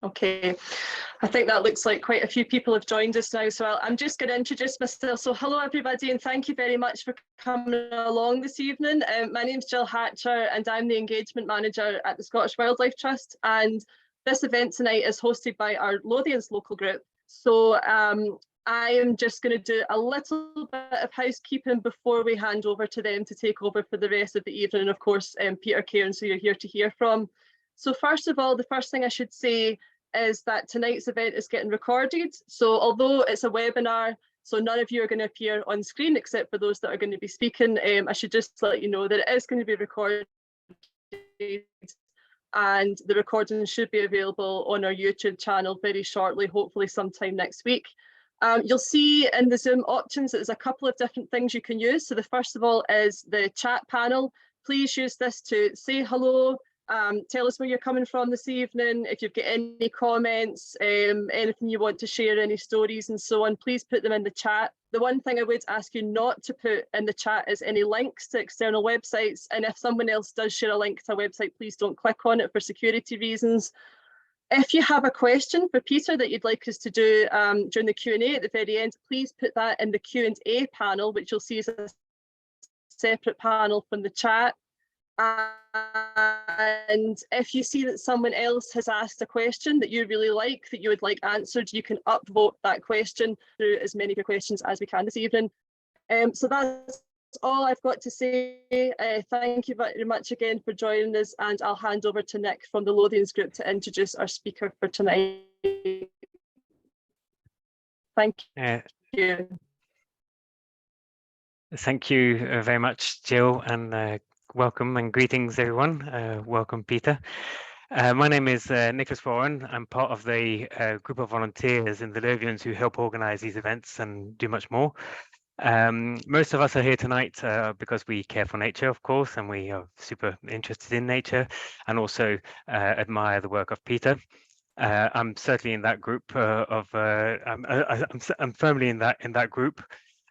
Okay, I think that looks like quite a few people have joined us now, so I'm just going to introduce myself. So hello everybody, and thank you very much for coming along this evening. My name's Jill Hatcher and I'm the Engagement Manager at the Scottish Wildlife Trust, and this event tonight is hosted by our Lothians Local Group. So I am just going to do a little bit of housekeeping before we hand over to them to take over for the rest of the evening, and of course Peter Cairns, who you're here to hear from. So first of all, the first thing I should say is that tonight's event is getting recorded. So although it's a webinar, so none of you are going to appear on screen except for those that are going to be speaking, I should just let you know that it is going to be recorded and the recording should be available on our YouTube channel very shortly, hopefully sometime next week. You'll see in the Zoom options that there's a couple of different things you can use. So the first of all is the chat panel. Please use this to say hello, tell us where you're coming from this evening. If you've got any comments, anything you want to share, any stories and so on, please put them in the chat. The one thing I would ask you not to put in the chat is any links to external websites. And if someone else does share a link to a website, please don't click on it for security reasons. If you have a question for Peter that you'd like us to do during the Q&A at the very end, please put that in the Q&A panel, which you'll see is a separate panel from the chat. And if you see that someone else has asked a question that you really like, that you would like answered, you can upvote that question through as many of your questions as we can this evening. So that's all I've got to say. Thank you very much again for joining us, and I'll hand over to Nick from the Lothians Group to introduce our speaker for tonight. Thank you. Thank you very much, Jill, and welcome and greetings, everyone. Welcome, Peter. My name is Nicholas Warren. I'm part of the group of volunteers in the Lothians who help organise these events and do much more. Most of us are here tonight because we care for nature, of course, and we are super interested in nature and also admire the work of Peter. I'm certainly in that group I'm firmly in that group.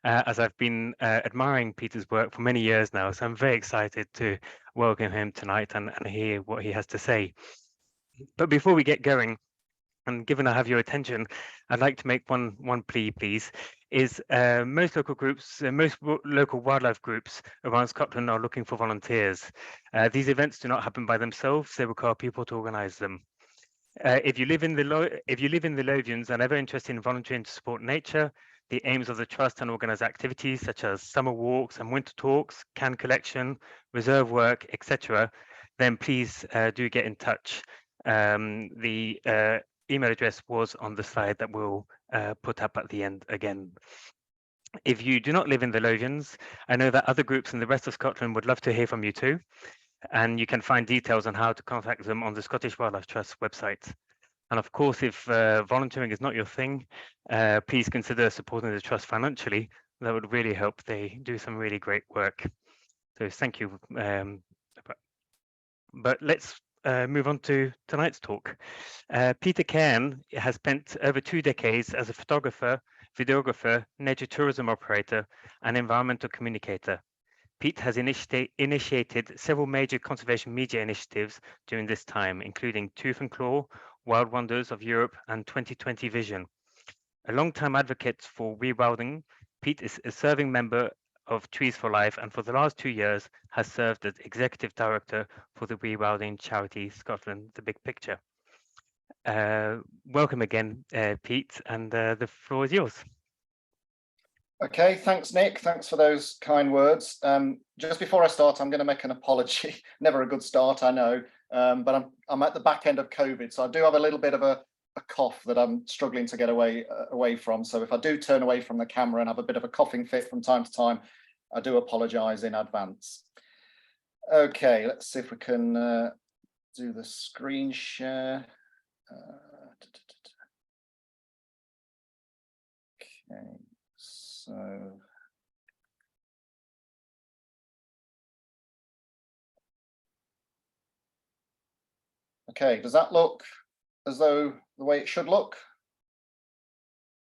As I've been admiring Peter's work for many years now, so I'm very excited to welcome him tonight and hear what he has to say. But before we get going, and given I have your attention, I'd like to make one plea, please. Is most local groups, most local wildlife groups around Scotland are looking for volunteers. These events do not happen by themselves; they require people to organise them. If you live in the Lothians and ever interested in volunteering to support nature, the aims of the Trust and organise activities such as summer walks and winter talks, can collection, reserve work, etc., then please do get in touch. The email address was on the slide that we'll put up at the end again. If you do not live in the Lothians, I know that other groups in the rest of Scotland would love to hear from you too, and you can find details on how to contact them on the Scottish Wildlife Trust website. And of course, if volunteering is not your thing, please consider supporting the Trust financially. That would really help. They do some really great work. So thank you. But let's move on to tonight's talk. Peter Cairns has spent over 2 decades as a photographer, videographer, nature tourism operator, and environmental communicator. Pete has initiated several major conservation media initiatives during this time, including Tooth and Claw, Wild Wonders of Europe, and 2020 Vision. A long-time advocate for rewilding, Pete is a serving member of Trees for Life, and for the last 2 years has served as Executive Director for the rewilding charity Scotland, The Big Picture. Welcome again, Pete, and the floor is yours. Okay, thanks, Nick. Thanks for those kind words. Just before I start, I'm going to make an apology. Never a good start, I know, but I'm at the back end of COVID, so I do have a little bit of a cough that I'm struggling to get away from. So if I do turn away from the camera and have a bit of a coughing fit from time to time, I do apologise in advance. Okay, let's see if we can do the screen share. Okay. So, okay, does that look as though the way it should look?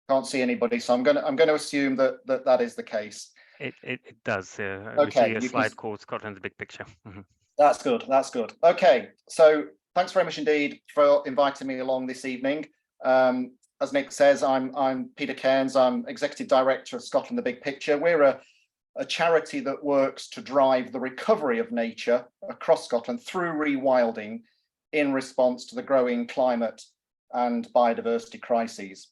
Can't see anybody, so I'm going to assume that is the case. It does. Okay, we see a slide called Scotland: The Big Picture. Mm-hmm. That's good. That's good. Okay, so thanks very much indeed for inviting me along this evening. As Nick says, I'm Peter Cairns. I'm Executive Director of Scotland, the Big Picture. We're a charity that works to drive the recovery of nature across Scotland through rewilding in response to the growing climate and biodiversity crises.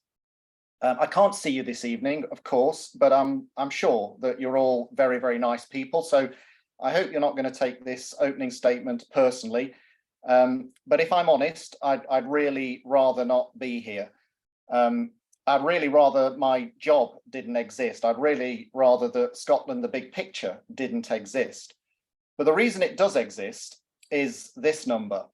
I can't see you this evening, of course, but I'm sure that you're all very, very nice people. So I hope you're not going to take this opening statement personally. But if I'm honest, I'd really rather not be here. I'd really rather my job didn't exist. I'd really rather that Scotland, the Big Picture, didn't exist. But the reason it does exist is this number.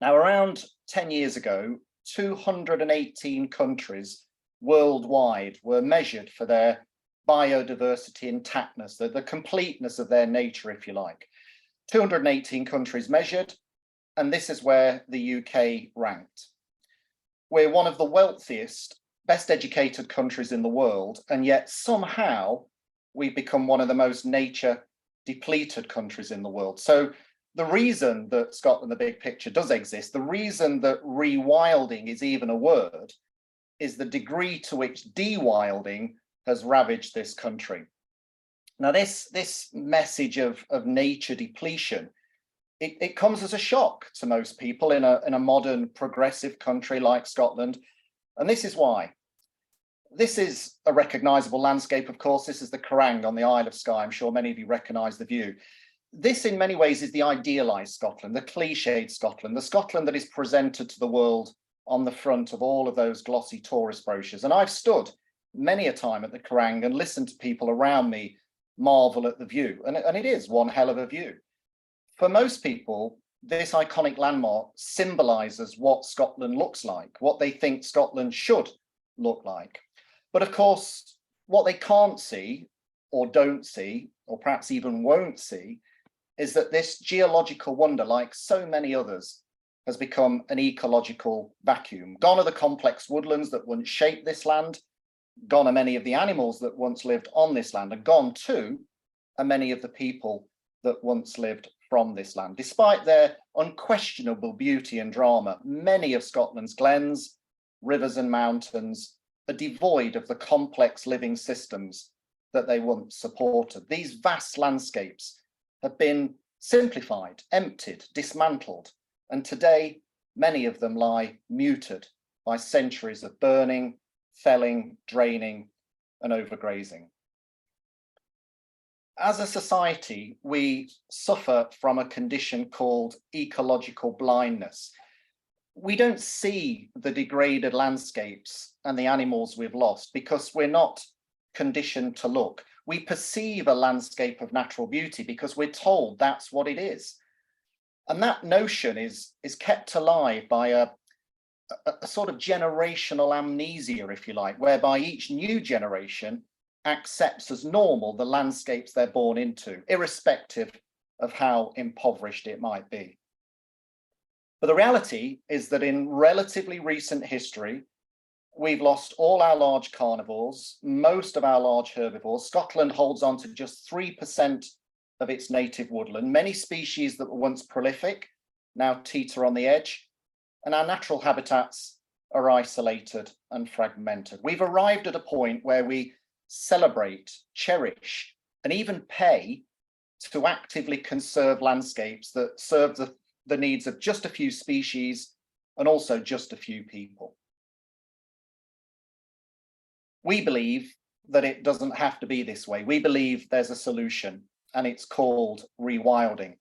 Now, around 10 years ago, 218 countries worldwide were measured for their biodiversity intactness, the completeness of their nature, if you like. 218 countries measured, and this is where the UK ranked. We're one of the wealthiest, best educated countries in the world, and yet somehow we've become one of the most nature depleted countries in the world. So the reason that Scotland, the Big Picture, does exist, the reason that rewilding is even a word, is the degree to which dewilding has ravaged this country. Now, this message of nature depletion, it comes as a shock to most people in a modern progressive country like Scotland. And this is why. This is a recognisable landscape, of course. This is the Cairns on the Isle of Skye. I'm sure many of you recognise the view. This, in many ways, is the idealised Scotland, the cliched Scotland, the Scotland that is presented to the world on the front of all of those glossy tourist brochures. And I've stood many a time at the Cairns and listened to people around me marvel at the view. And it is one hell of a view. For most people, this iconic landmark symbolises what Scotland looks like, what they think Scotland should look like. But of course, what they can't see or don't see, or perhaps even won't see, is that this geological wonder, like so many others, has become an ecological vacuum. Gone are the complex woodlands that once shaped this land, gone are many of the animals that once lived on this land, and gone too are many of the people that once lived from this land. Despite their unquestionable beauty and drama, many of Scotland's glens, rivers and mountains are devoid of the complex living systems that they once supported. These vast landscapes have been simplified, emptied, dismantled, and today many of them lie muted by centuries of burning, felling, draining, and overgrazing. As a society, we suffer from a condition called ecological blindness. We don't see the degraded landscapes and the animals we've lost because we're not conditioned to look. We perceive a landscape of natural beauty because we're told that's what it is. And that notion is kept alive by a sort of generational amnesia, if you like, whereby each new generation accepts as normal the landscapes they're born into, irrespective of how impoverished it might be. But the reality is that in relatively recent history, we've lost all our large carnivores, most of our large herbivores. Scotland holds on to just 3% of its native woodland. Many species that were once prolific now teeter on the edge, and our natural habitats are isolated and fragmented. We've arrived at a point where we celebrate, cherish, and even pay to actively conserve landscapes that serve the needs of just a few species and also just a few people. We believe that it doesn't have to be this way. We believe there's a solution, and it's called rewilding.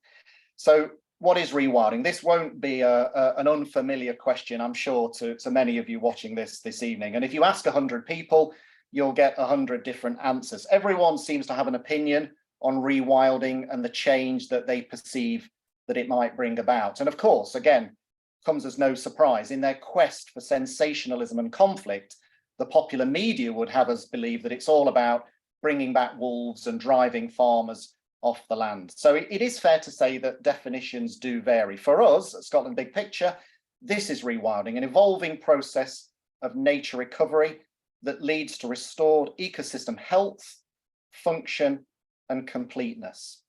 So what is rewilding? This won't be an unfamiliar question, I'm sure, to many of you watching this evening. And if you ask 100 people, you'll get 100 different answers. Everyone seems to have an opinion on rewilding and the change that they perceive that it might bring about. And of course, again, comes as no surprise, in their quest for sensationalism and conflict, the popular media would have us believe that it's all about bringing back wolves and driving farmers off the land. So it is fair to say that definitions do vary. For us at Scotland Big Picture, this is rewilding, an evolving process of nature recovery that leads to restored ecosystem health, function, and completeness.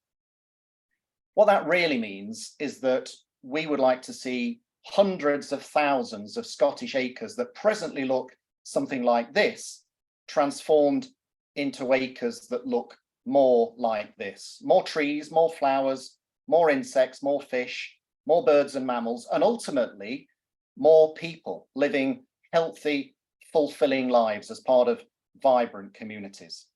What that really means is that we would like to see hundreds of thousands of Scottish acres that presently look something like this, transformed into acres that look more like this. More trees, more flowers, more insects, more fish, more birds and mammals, and ultimately more people living healthy, fulfilling lives as part of vibrant communities.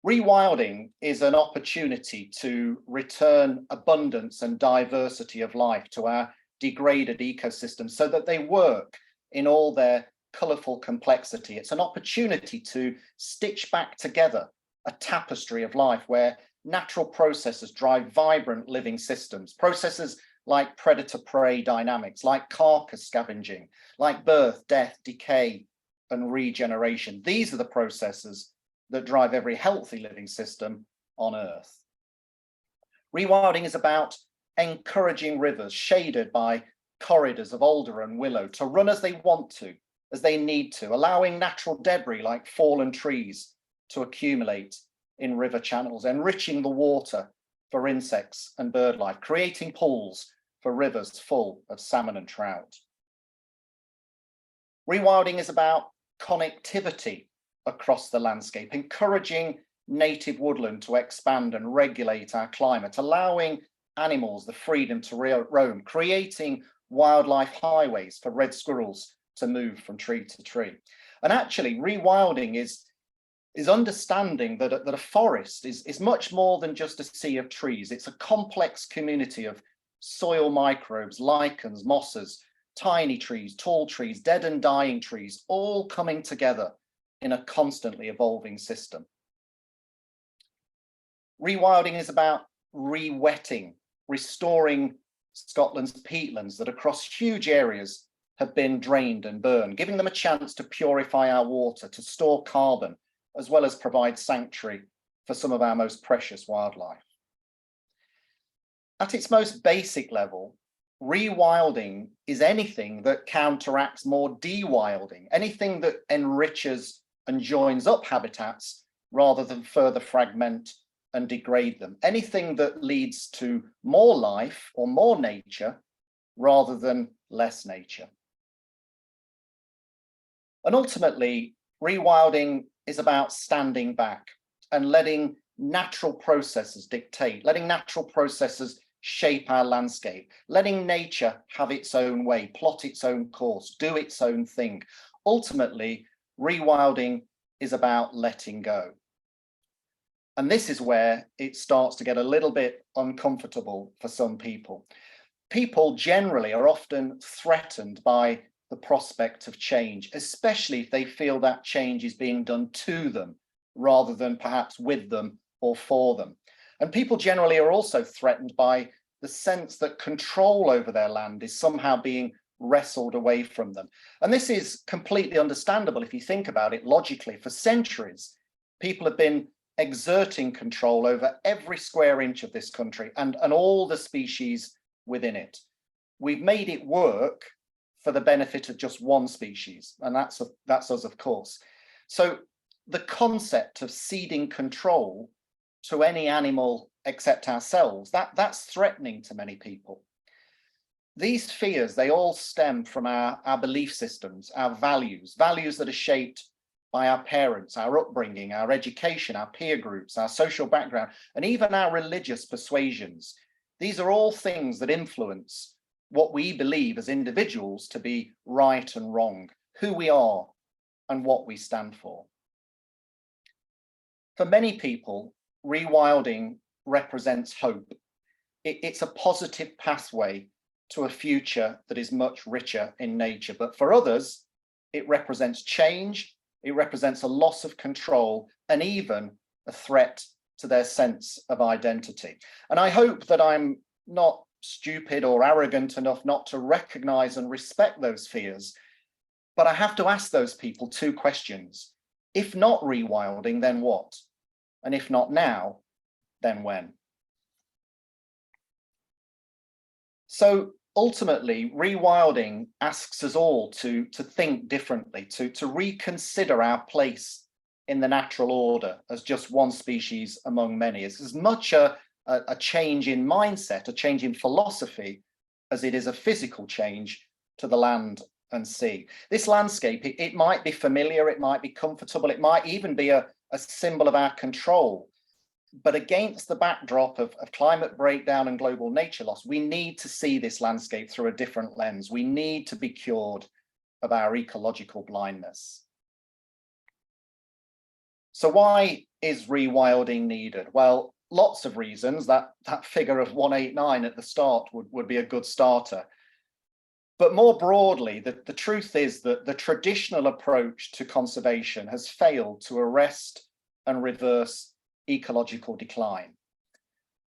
Rewilding is an opportunity to return abundance and diversity of life to our degraded ecosystems so that they work in all their colourful complexity. It's an opportunity to stitch back together a tapestry of life where natural processes drive vibrant living systems, processes like predator-prey dynamics, like carcass scavenging, like birth, death, decay, and regeneration. These are the processes that drive every healthy living system on Earth. Rewilding is about encouraging rivers shaded by corridors of alder and willow to run as they want to, as they need to, allowing natural debris like fallen trees to accumulate in river channels, enriching the water for insects and bird life, creating pools for rivers full of salmon and trout. Rewilding is about connectivity across the landscape, encouraging native woodland to expand and regulate our climate, allowing animals the freedom to roam, creating wildlife highways for red squirrels to move from tree to tree. And actually, rewilding is understanding that a forest is much more than just a sea of trees. It's a complex community of soil microbes, lichens, mosses, tiny trees, tall trees, dead and dying trees, all coming together in a constantly evolving system. Rewilding is about re-wetting, restoring Scotland's peatlands that across huge areas have been drained and burned, giving them a chance to purify our water, to store carbon, as well as provide sanctuary for some of our most precious wildlife. At its most basic level, rewilding is anything that counteracts more de-wilding, anything that enriches and joins up habitats rather than further fragment and degrade them, anything that leads to more life or more nature rather than less nature. And ultimately, rewilding is about standing back and letting natural processes dictate, letting natural processes shape our landscape, letting nature have its own way, plot its own course, do its own thing. Ultimately, rewilding is about letting go. And this is where it starts to get a little bit uncomfortable for some people. People generally are often threatened by the prospect of change, especially if they feel that change is being done to them rather than perhaps with them or for them. And people generally are also threatened by the sense that control over their land is somehow being wrestled away from them. And this is completely understandable if you think about it logically. For centuries, people have been exerting control over every square inch of this country and all the species within it. We've made it work for the benefit of just one species, and that's us, of course. So the concept of ceding control to any animal except ourselves, that's threatening to many people. These fears, they all stem from our belief systems, our values that are shaped by our parents, our upbringing, our education, our peer groups, our social background, and even our religious persuasions. These are all things that influence what we believe as individuals to be right and wrong, who we are and what we stand for. For many people, rewilding represents hope. It's a positive pathway to a future that is much richer in nature. But for others, it represents change, it represents a loss of control, and even a threat to their sense of identity. And I hope that I'm not stupid or arrogant enough not to recognize and respect those fears. But I have to ask those people two questions. If not rewilding, then what? And if not now, then when? So ultimately, rewilding asks us all to think differently, to reconsider our place in the natural order as just one species among many. It's as much a a change in mindset, a change in philosophy, as it is a physical change to the land and sea. This landscape, it might be familiar, it might be comfortable, it might even be a symbol of our control. But against the backdrop of climate breakdown and global nature loss, we need to see this landscape through a different lens. We need to be cured of our ecological blindness. So why is rewilding needed? Well, lots of reasons. That figure of 189 at the start would be a good starter. But more broadly, the truth is that the traditional approach to conservation has failed to arrest and reverse ecological decline.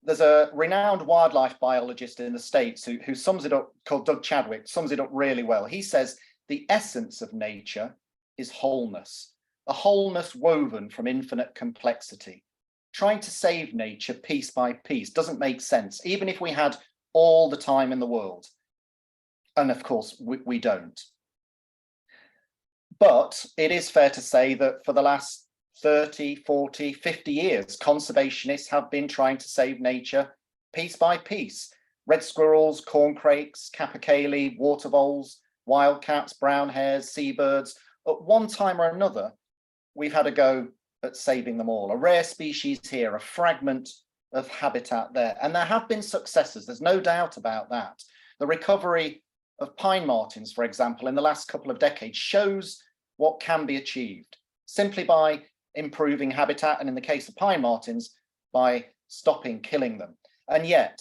There's a renowned wildlife biologist in the States who sums it up, called Doug Chadwick, sums it up really well. He says, the essence of nature is wholeness, a wholeness woven from infinite complexity. Trying to save nature piece by piece doesn't make sense, even if we had all the time in the world. And of course, we don't. But it is fair to say that for the last 30, 40, 50 years, conservationists have been trying to save nature piece by piece. Red squirrels, corncrakes, capercaillie, water voles, wildcats, brown hares, seabirds. At one time or another, we've had a go at saving them all. A rare species here, a fragment of habitat there. And there have been successes, there's no doubt about that. The recovery of pine martens, for example, in the last couple of decades shows what can be achieved simply by improving habitat, and in the case of pine martens, by stopping killing them. And yet,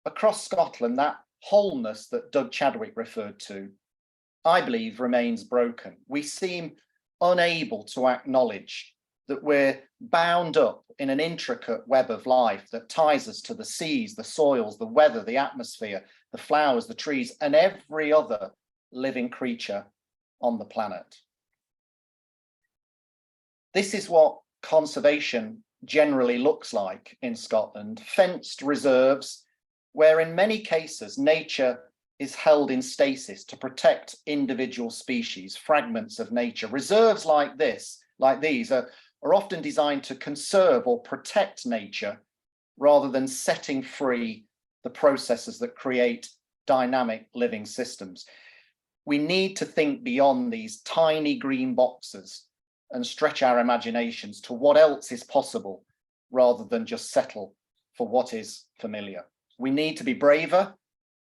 across Scotland, that wholeness that Doug Chadwick referred to, I believe, remains broken. We seem unable to acknowledge that we're bound up in an intricate web of life that ties us to the seas, the soils, the weather, the atmosphere, the flowers, the trees, and every other living creature on the planet. This is what conservation generally looks like in Scotland: fenced reserves, where in many cases nature is held in stasis to protect individual species, fragments of nature. Reserves like these are often designed to conserve or protect nature rather than setting free the processes that create dynamic living systems. We need to think beyond these tiny green boxes and stretch our imaginations to what else is possible rather than just settle for what is familiar. We need to be braver.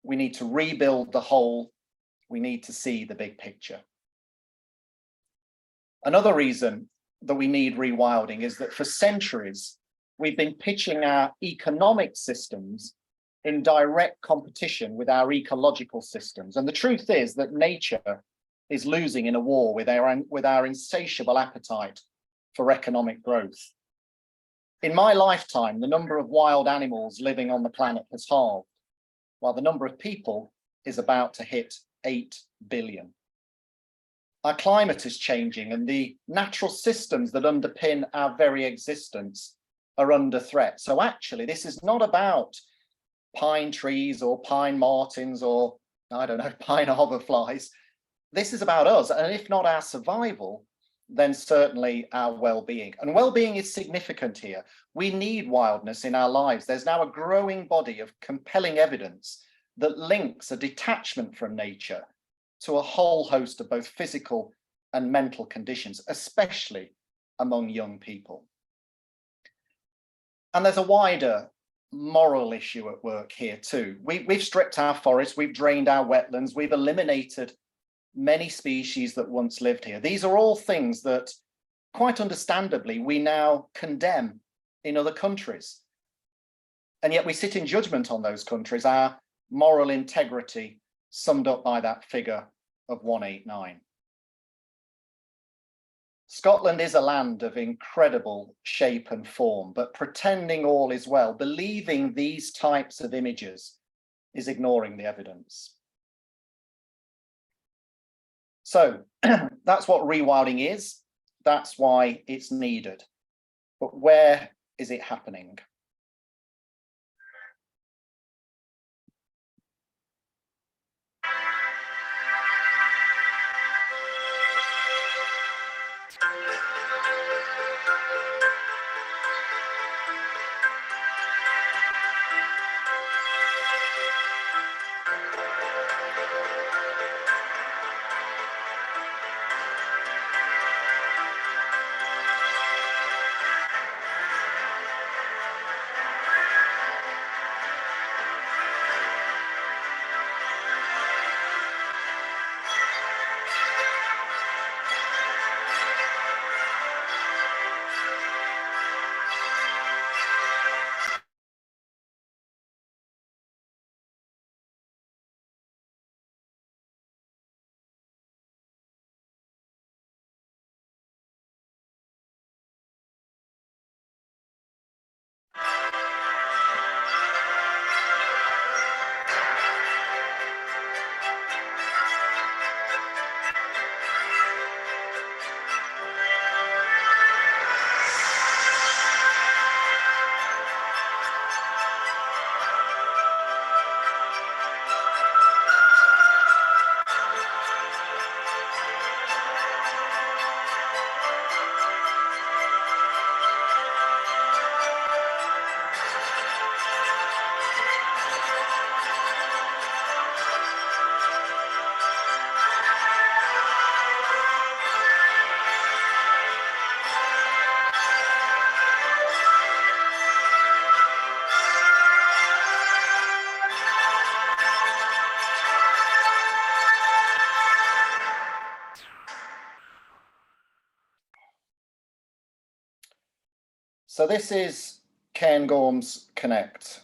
We need to rebuild the whole. We need to see the big picture. Another reason that we need rewilding is that for centuries, we've been pitching our economic systems in direct competition with our ecological systems. And the truth is that nature is losing in a war with our insatiable appetite for economic growth. In my lifetime, the number of wild animals living on the planet has halved, while the number of people is about to hit 8 billion. Our climate is changing, and the natural systems that underpin our very existence are under threat. So actually, this is not about pine trees or pine martens or, I don't know, pine hoverflies. This is about us, and if not our survival, then certainly our well-being. And well-being is significant here. We need wildness in our lives. There's now a growing body of compelling evidence that links a detachment from nature to a whole host of both physical and mental conditions, especially among young people. And there's a wider moral issue at work here too. We've stripped our forests, we've drained our wetlands, we've eliminated many species that once lived here. These are all things that, quite understandably, we now condemn in other countries. And yet we sit in judgment on those countries, our moral integrity summed up by that figure of 189. Scotland is a land of incredible shape and form, but pretending all is well, believing these types of images, is ignoring the evidence. So that's what rewilding is. That's why it's needed. But where is it happening? So this is Cairns Connect.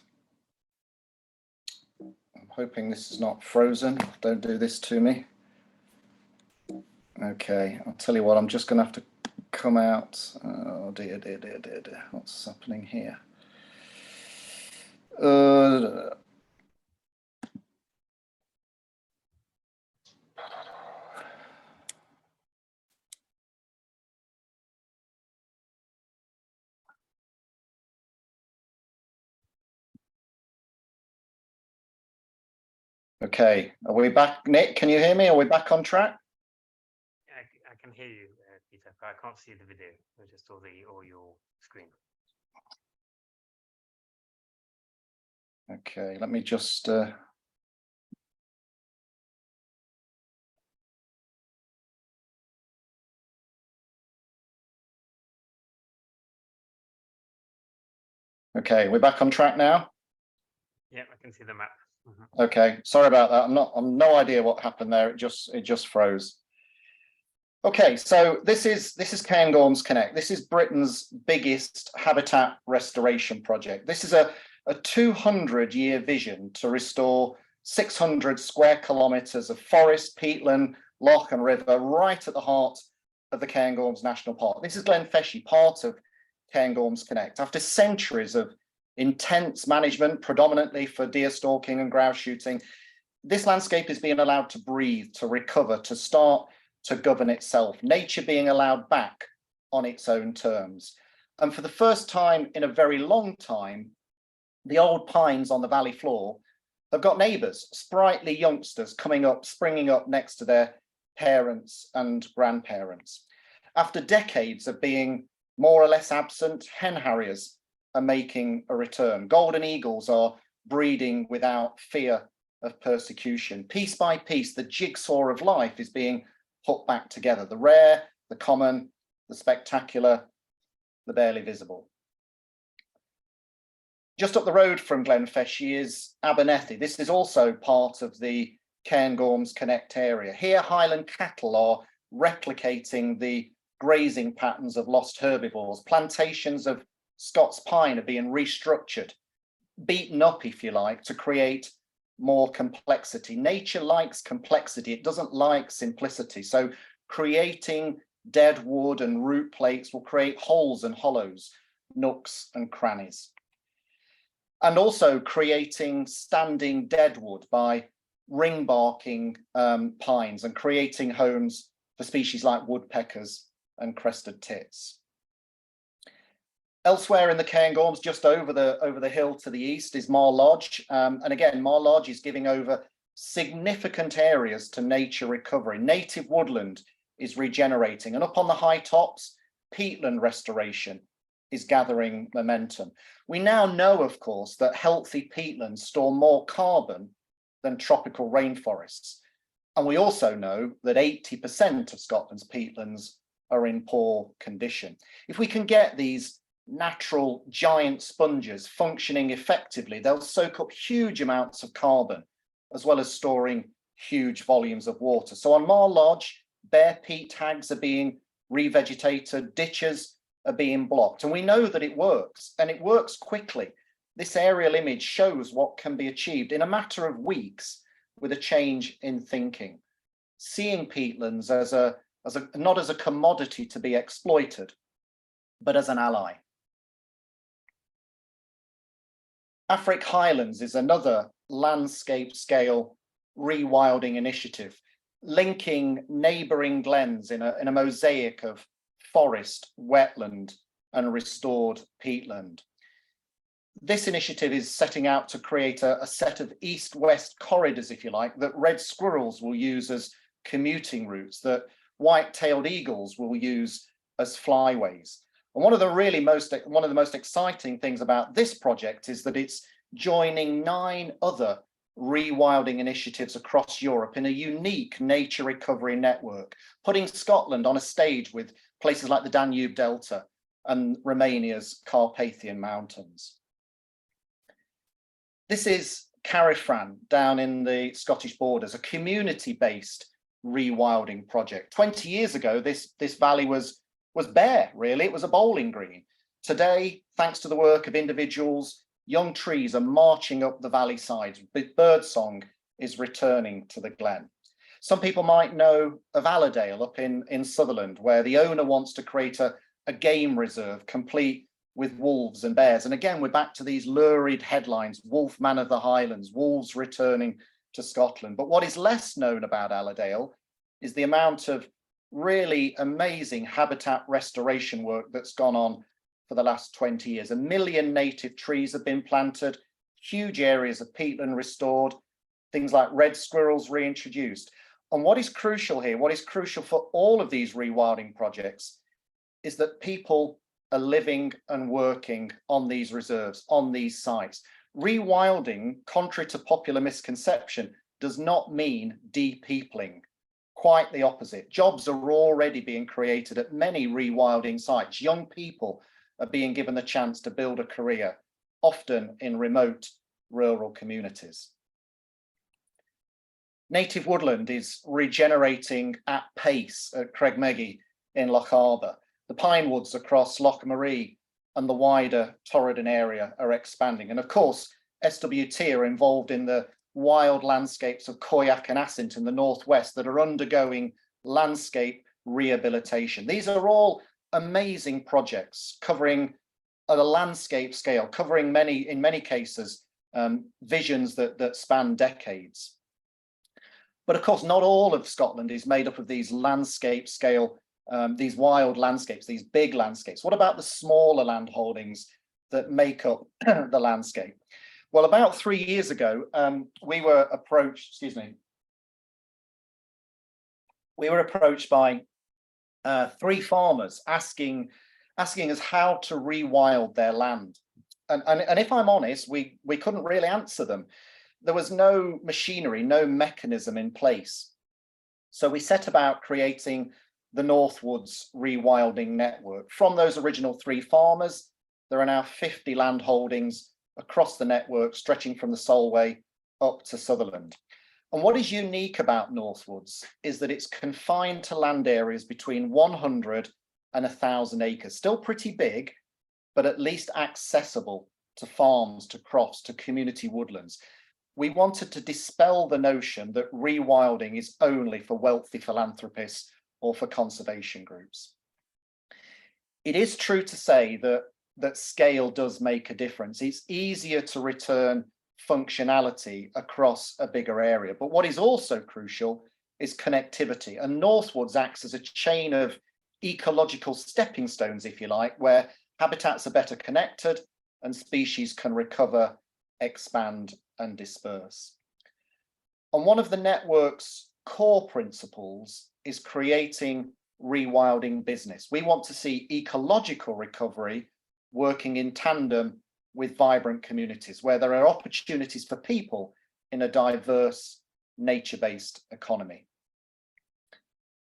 I'm hoping this is not frozen. Don't do this to me. Okay, I'll tell you what, I'm just going to have to come out. Oh dear. What's happening here? Okay, are we back? Nick, can you hear me? Are we back on track? I can hear you, Peter, but I can't see the video. I just saw your screen. Okay, let me just okay, we're back on track now. Yeah, I can see the map. Okay, sorry about that. I'm no idea what happened there. It just froze. Okay, so this is Cairns Connect. This is Britain's biggest habitat restoration project. This is a 200-year vision to restore 600 square kilometres of forest, peatland, loch and river right at the heart of the Cairns National Park. This is Glenfeshie, part of Cairns Connect. After centuries of intense management, predominantly for deer stalking and grouse shooting, this landscape is being allowed to breathe, to recover, to start to govern itself, nature being allowed back on its own terms. And for the first time in a very long time, the old pines on the valley floor have got neighbours, sprightly youngsters springing up next to their parents and grandparents. After decades of being more or less absent, hen harriers are making a return. Golden eagles are breeding without fear of persecution. Piece by piece, the jigsaw of life is being put back together. The rare, the common, the spectacular, the barely visible. Just up the road from Glenfeshie is Abernethy. This is also part of the Cairns Connect area. Here, Highland cattle are replicating the grazing patterns of lost herbivores. Plantations of Scots pine are being restructured, beaten up, if you like, to create more complexity. Nature likes complexity. It doesn't like simplicity. So creating dead wood and root plates will create holes and hollows, nooks and crannies. And also creating standing dead wood by ring barking pines and creating homes for species like woodpeckers and crested tits. Elsewhere in the Cairns, just over the hill to the east, is Mar Lodge. And again, Mar Lodge is giving over significant areas to nature recovery. Native woodland is regenerating, and up on the high tops, peatland restoration is gathering momentum. We now know, of course, that healthy peatlands store more carbon than tropical rainforests. And we also know that 80% of Scotland's peatlands are in poor condition. If we can get these natural giant sponges functioning effectively, they'll soak up huge amounts of carbon, as well as storing huge volumes of water. So on Mar Lodge, bare peat hags are being revegetated, ditches are being blocked. And we know that it works, and it works quickly. This aerial image shows what can be achieved in a matter of weeks with a change in thinking. Seeing peatlands not as a commodity to be exploited, but as an ally. Afric Highlands is another landscape scale rewilding initiative, linking neighbouring glens in a mosaic of forest, wetland and restored peatland. This initiative is setting out to create a set of east-west corridors, if you like, that red squirrels will use as commuting routes, that white-tailed eagles will use as flyways. And one of the most exciting things about this project is that it's joining 9 other rewilding initiatives across Europe in a unique nature recovery network, putting Scotland on a stage with places like the Danube Delta and Romania's Carpathian Mountains. This is Carifran down in the Scottish borders, a community-based rewilding project. 20 years ago, this valley was bare, really. It was a bowling green. Today, thanks to the work of individuals, young trees are marching up the valley sides. Birdsong is returning to the glen. Some people might know of Allerdale up in Sutherland, where the owner wants to create a game reserve complete with wolves and bears. And again, we're back to these lurid headlines: Wolf Man of the Highlands, wolves returning to Scotland. But what is less known about Allerdale is the amount of really amazing habitat restoration work that's gone on for the last 20 years. 1 million native trees have been planted, huge areas of peatland restored, things like red squirrels reintroduced. And what is crucial here, what is crucial for all of these rewilding projects, is that people are living and working on these reserves, on these sites. Rewilding, contrary to popular misconception, does not mean depeopling. Quite the opposite. Jobs are already being created at many rewilding sites. Young people are being given the chance to build a career, often in remote rural communities. Native woodland is regenerating at pace at Craigmeggy in Loch Arbour. The pine woods across Loch Maree and the wider Torridon area are expanding. And of course, SWT are involved in the wild landscapes of Coyac and Assynt in the northwest that are undergoing landscape rehabilitation. These are all amazing projects covering at a landscape scale, covering in many cases, visions that span decades. But of course, not all of Scotland is made up of these landscape scale, these wild landscapes, these big landscapes. What about the smaller land holdings that make up the landscape? Well, about 3 years ago, we were approached by 3 farmers asking us how to rewild their land. And if I'm honest, we couldn't really answer them. There was no machinery, no mechanism in place. So we set about creating the Northwoods Rewilding Network. From those original 3 farmers, there are now 50 land holdings across the network, stretching from the Solway up to Sutherland. And what is unique about Northwoods is that it's confined to land areas between 100 and 1,000 acres, still pretty big, but at least accessible to farms, to crops, to community woodlands. We wanted to dispel the notion that rewilding is only for wealthy philanthropists or for conservation groups. It is true to say that scale does make a difference. It's easier to return functionality across a bigger area. But what is also crucial is connectivity. And Northwoods acts as a chain of ecological stepping stones, if you like, where habitats are better connected and species can recover, expand, and disperse. And one of the network's core principles is creating rewilding business. We want to see ecological recovery working in tandem with vibrant communities, where there are opportunities for people in a diverse, nature-based economy.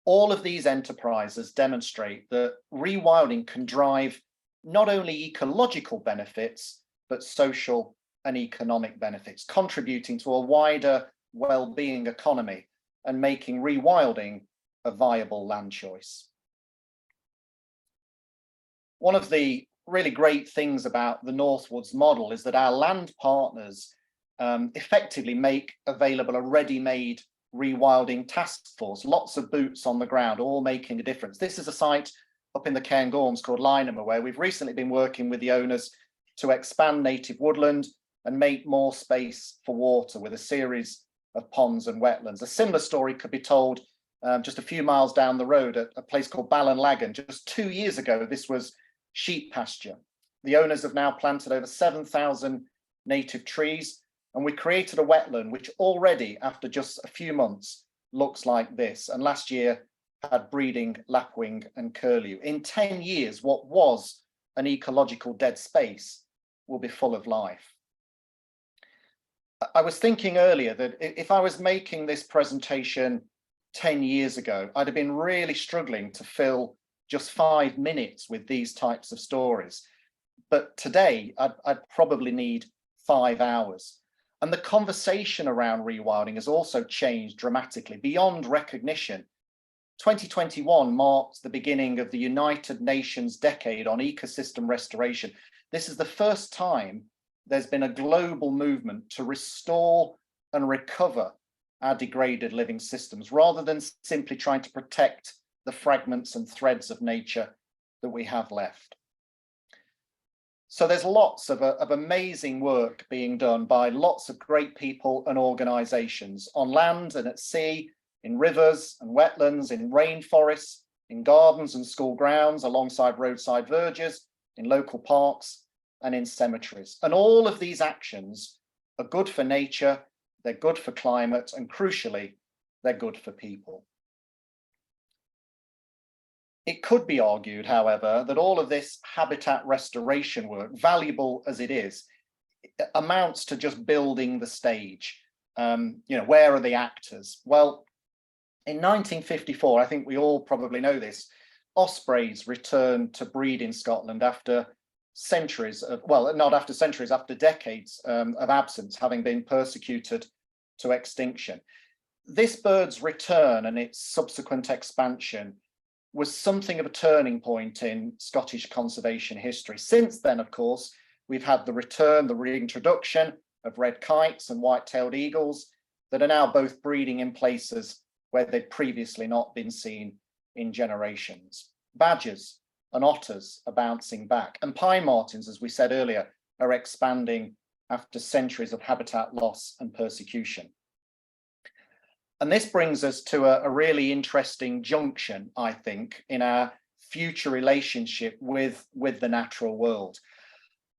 All of these enterprises demonstrate that rewilding can drive not only ecological benefits, but social and economic benefits, contributing to a wider well-being economy and making rewilding a viable land choice. One of the really great things about the Northwoods model is that our land partners effectively make available a ready-made rewilding task force, lots of boots on the ground, all making a difference. This is a site up in the Cairngorms called Lyneham, where we've recently been working with the owners to expand native woodland and make more space for water with a series of ponds and wetlands. A similar story could be told just a few miles down the road at a place called Ballinlagan. Just 2 years ago, this was sheep pasture. The owners have now planted over 7,000 native trees, and we created a wetland which already, after just a few months, looks like this. And last year had breeding lapwing and curlew. In 10 years, what was an ecological dead space will be full of life. I was thinking earlier that if I was making this presentation 10 years ago, I'd have been really struggling to fill just 5 minutes with these types of stories. But today, I'd probably need 5 hours. And the conversation around rewilding has also changed dramatically beyond recognition 2021 marked the beginning of the United Nations Decade on Ecosystem Restoration. This is the first time there's been a global movement to restore and recover our degraded living systems, rather than simply trying to protect the fragments and threads of nature that we have left. So there's lots of amazing work being done by lots of great people and organisations on land and at sea, in rivers and wetlands, in rainforests, in gardens and school grounds, alongside roadside verges, in local parks and in cemeteries. And all of these actions are good for nature, they're good for climate, and crucially, they're good for people. It could be argued, however, that all of this habitat restoration work, valuable as it is, amounts to just building the stage. Where are the actors? Well, in 1954, I think we all probably know this, ospreys returned to breed in Scotland after centuries of, well, not after centuries, after decades of absence, having been persecuted to extinction. This bird's return and its subsequent expansion was something of a turning point in Scottish conservation history. Since then, of course, we've had the return, the reintroduction of red kites and white-tailed eagles that are now both breeding in places where they'd previously not been seen in generations. Badgers and otters are bouncing back, and pine martens, as we said earlier, are expanding after centuries of habitat loss and persecution. And this brings us to a really interesting junction, I think, in our future relationship with the natural world.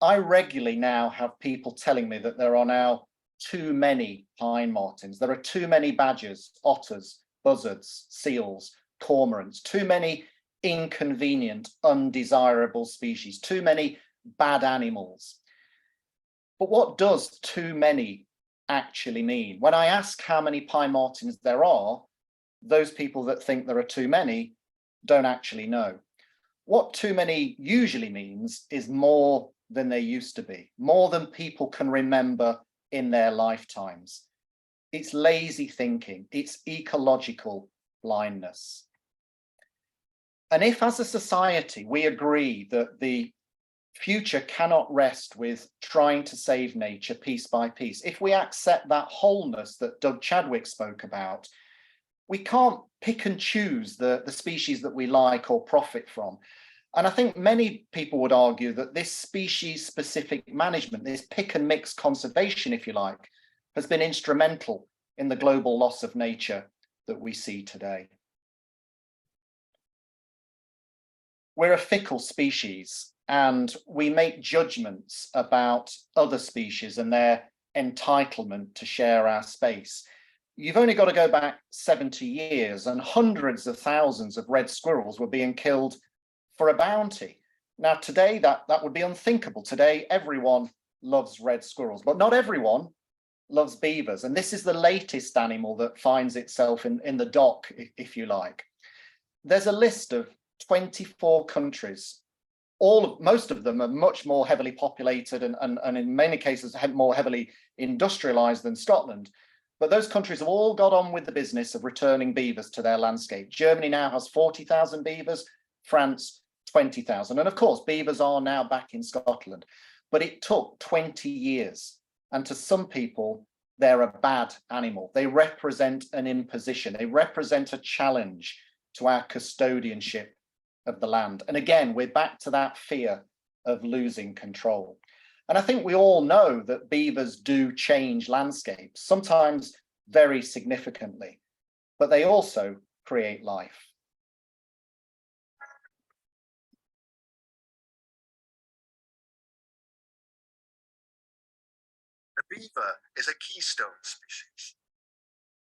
I regularly now have people telling me that there are now too many pine martens. There are too many badgers, otters, buzzards, seals, cormorants, too many inconvenient, undesirable species, too many bad animals. But what does too many actually mean? When I ask how many pine martens there are, those people that think there are too many don't actually know. What too many usually means is more than they used to be, more than people can remember in their lifetimes. It's lazy thinking, it's ecological blindness. And if as a society we agree that the future cannot rest with trying to save nature piece by piece, if we accept that wholeness that Doug Chadwick spoke about, we can't pick and choose the species that we like or profit from. And I think many people would argue that this species-specific management, this pick and mix conservation, if you like, has been instrumental in the global loss of nature that we see today. We're a fickle species, and we make judgments about other species and their entitlement to share our space. You've only got to go back 70 years and hundreds of thousands of red squirrels were being killed for a bounty. Now today that would be unthinkable. Today everyone loves red squirrels, but not everyone loves beavers. And this is the latest animal that finds itself in the dock, if you like. There's a list of 24 countries. Most of them are much more heavily populated and in many cases more heavily industrialized than Scotland. But those countries have all got on with the business of returning beavers to their landscape. Germany now has 40,000 beavers, France 20,000. And of course, beavers are now back in Scotland, but it took 20 years. And to some people, they're a bad animal. They represent an imposition. They represent a challenge to our custodianship of the land. And again, we're back to that fear of losing control. And I think we all know that beavers do change landscapes, sometimes very significantly, but they also create life. The beaver is a keystone species.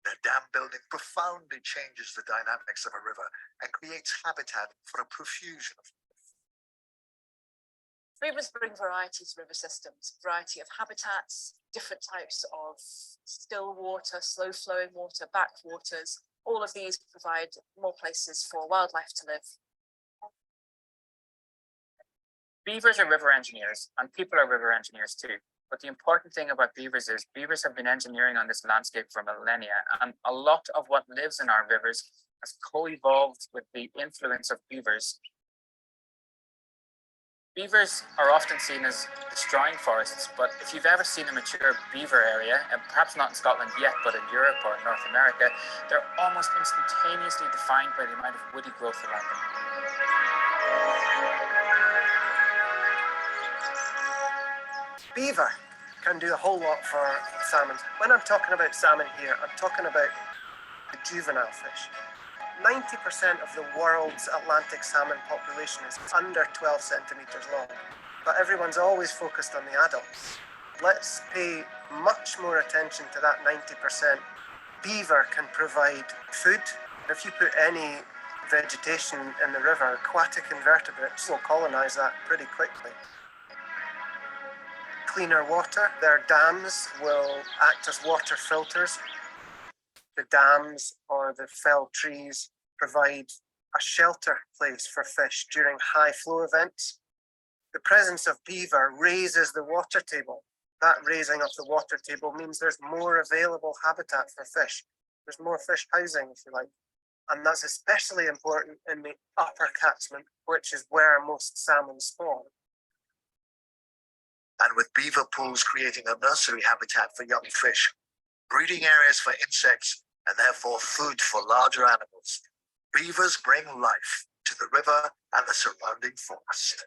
Their dam building profoundly changes the dynamics of a river and creates habitat for a profusion of life. Beavers bring variety to river systems, variety of habitats, different types of still water, slow flowing water, backwaters. All of these provide more places for wildlife to live. Beavers are river engineers, and people are river engineers too. But the important thing about beavers is beavers have been engineering on this landscape for millennia, and a lot of what lives in our rivers has co-evolved with the influence of beavers. Beavers are often seen as destroying forests, but if you've ever seen a mature beaver area, and perhaps not in Scotland yet, but in Europe or North America, they're almost instantaneously defined by the amount of woody growth around them. Beaver can do a whole lot for salmon. When I'm talking about salmon here, I'm talking about the juvenile fish. 90% of the world's Atlantic salmon population is under 12 centimetres long, but everyone's always focused on the adults. Let's pay much more attention to that 90%. Beaver can provide food. If you put any vegetation in the river, aquatic invertebrates will colonise that pretty quickly. Cleaner water, their dams will act as water filters. The dams or the felled trees provide a shelter place for fish during high flow events. The presence of beaver raises the water table. That raising of the water table means there's more available habitat for fish. There's more fish housing, if you like. And that's especially important in the upper catchment, which is where most salmon spawn. And with beaver pools creating a nursery habitat for young fish, breeding areas for insects, and therefore food for larger animals, beavers bring life to the river and the surrounding forest.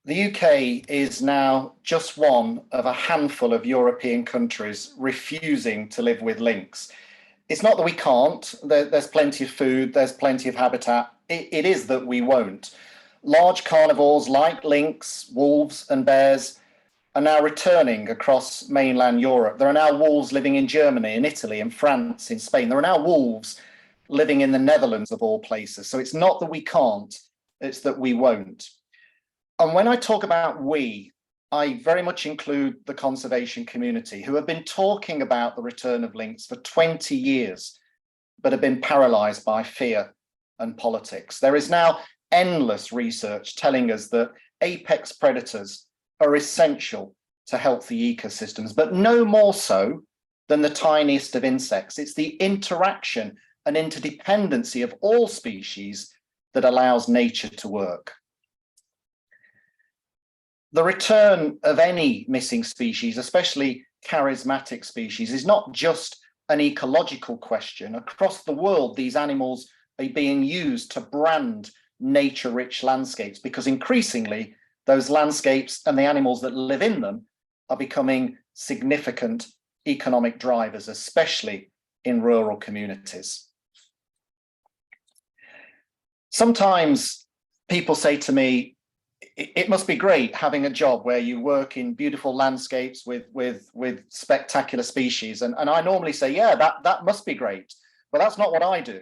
The UK is now just one of a handful of European countries refusing to live with lynx. It's not that we can't, there's plenty of food, there's plenty of habitat, it is that we won't. Large carnivores like lynx, wolves and bears are now returning across mainland Europe. There are now wolves living in Germany, in Italy, in France, in Spain. There are now wolves living in the Netherlands of all places. So it's not that we can't, it's that we won't. And when I talk about we, I very much include the conservation community who have been talking about the return of lynx for 20 years, but have been paralysed by fear and politics. There is now endless research telling us that apex predators are essential to healthy ecosystems, but no more so than the tiniest of insects. It's the interaction and interdependency of all species that allows nature to work. The return of any missing species, especially charismatic species, is not just an ecological question. Across the world, these animals are being used to brand nature-rich landscapes because increasingly those landscapes and the animals that live in them are becoming significant economic drivers, especially in rural communities. Sometimes people say to me, it must be great having a job where you work in beautiful landscapes with spectacular species. And I normally say, yeah, that must be great, but that's not what I do.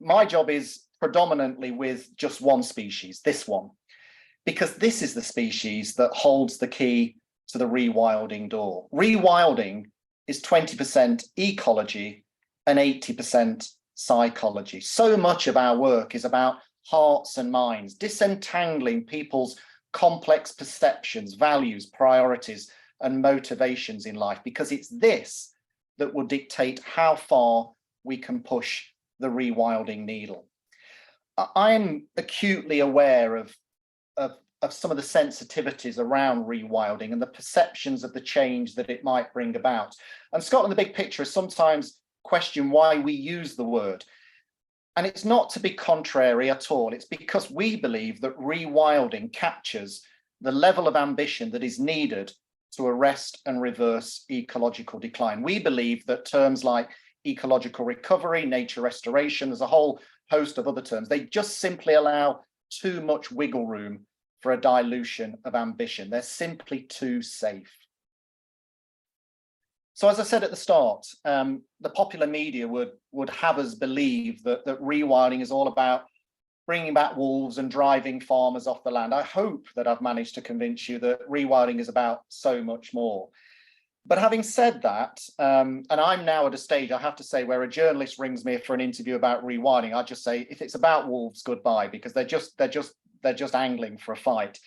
My job is predominantly with just one species, this one, because this is the species that holds the key to the rewilding door. Rewilding is 20% ecology and 80% psychology. So much of our work is about hearts and minds, disentangling people's complex perceptions, values, priorities, and motivations in life, because it's this that will dictate how far we can push the rewilding needle. I'm acutely aware of some of the sensitivities around rewilding and the perceptions of the change that it might bring about. And Scotland, the big picture, is sometimes question why we use the word. And it's not to be contrary at all. It's because we believe that rewilding captures the level of ambition that is needed to arrest and reverse ecological decline. We believe that terms like ecological recovery, nature restoration, there's a whole host of other terms, they just simply allow too much wiggle room for a dilution of ambition. They're simply too safe. So as I said at the start, the popular media would have us believe that rewilding is all about bringing back wolves and driving farmers off the land. I hope that I've managed to convince you that rewilding is about so much more. But having said that, and I'm now at a stage, I have to say, where a journalist rings me for an interview about rewilding, I just say, if it's about wolves, goodbye, because they're just angling for a fight.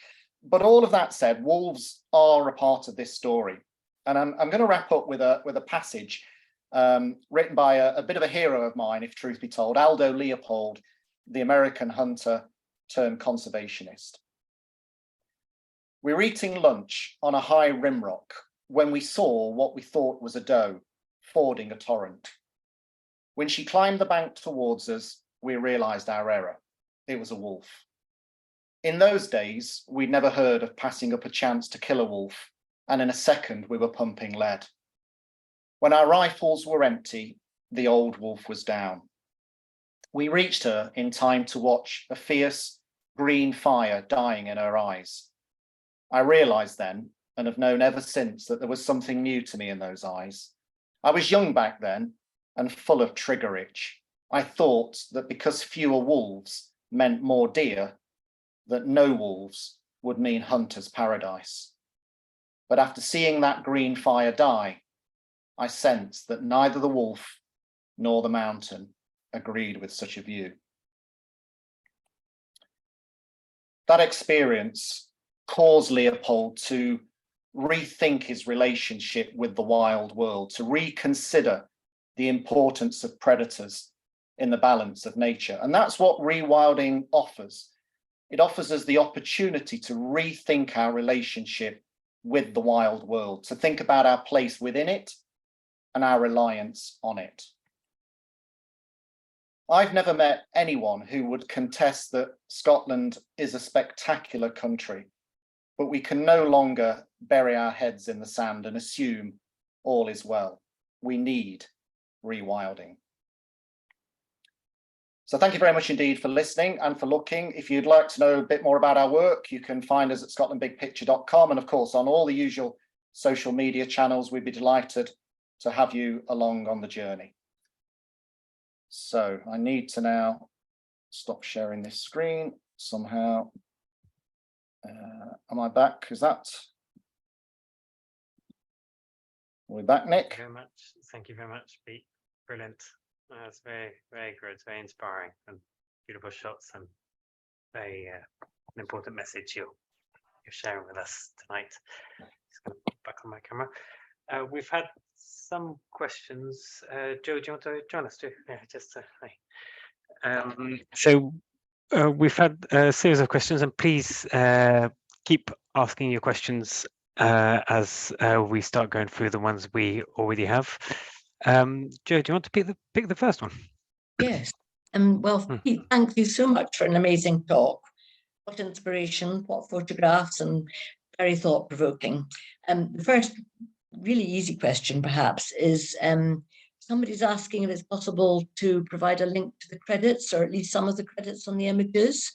But all of that said, wolves are a part of this story. And I'm going to wrap up with a passage written by a bit of a hero of mine, if truth be told, Aldo Leopold, the American hunter turned conservationist. We were eating lunch on a high rimrock when we saw what we thought was a doe fording a torrent. When she climbed the bank towards us, we realized our error. It was a wolf. In those days, we'd never heard of passing up a chance to kill a wolf, and in a second we were pumping lead. When our rifles were empty, the old wolf was down. We reached her in time to watch a fierce green fire dying in her eyes. I realized then, and have known ever since, that there was something new to me in those eyes. I was young back then and full of trigger itch. I thought that because fewer wolves meant more deer, that no wolves would mean hunter's paradise. But after seeing that green fire die, I sensed that neither the wolf nor the mountain agreed with such a view. That experience caused Leopold to rethink his relationship with the wild world, to reconsider the importance of predators in the balance of nature. And that's what rewilding offers. It offers us the opportunity to rethink our relationship with the wild world, to think about our place within it and our reliance on it. I've never met anyone who would contest that Scotland is a spectacular country, but we can no longer bury our heads in the sand and assume all is well. We need rewilding. So thank you very much indeed for listening and for looking. If you'd like to know a bit more about our work, you can find us at scotlandbigpicture.com, and of course on all the usual social media channels. We'd be delighted to have you along on the journey. So I need to now stop sharing this screen somehow. Am I back? Is that? Are we back, Nick? Thank you very much. Thank you very much, Pete. Brilliant. That's very, very good. Very inspiring and beautiful shots, and very an important message you're sharing with us tonight. Just going to put back on my camera. We've had some questions. Joe, do you want to join us too? Yeah, just hi. So we've had a series of questions, and please keep asking your questions as we start going through the ones we already have. Joe, do you want to pick the first one? Yes. Well, Pete, thank you so much for an amazing talk. What inspiration, what photographs, and very thought-provoking. The first really easy question, perhaps, is somebody's asking if it's possible to provide a link to the credits, or at least some of the credits on the images.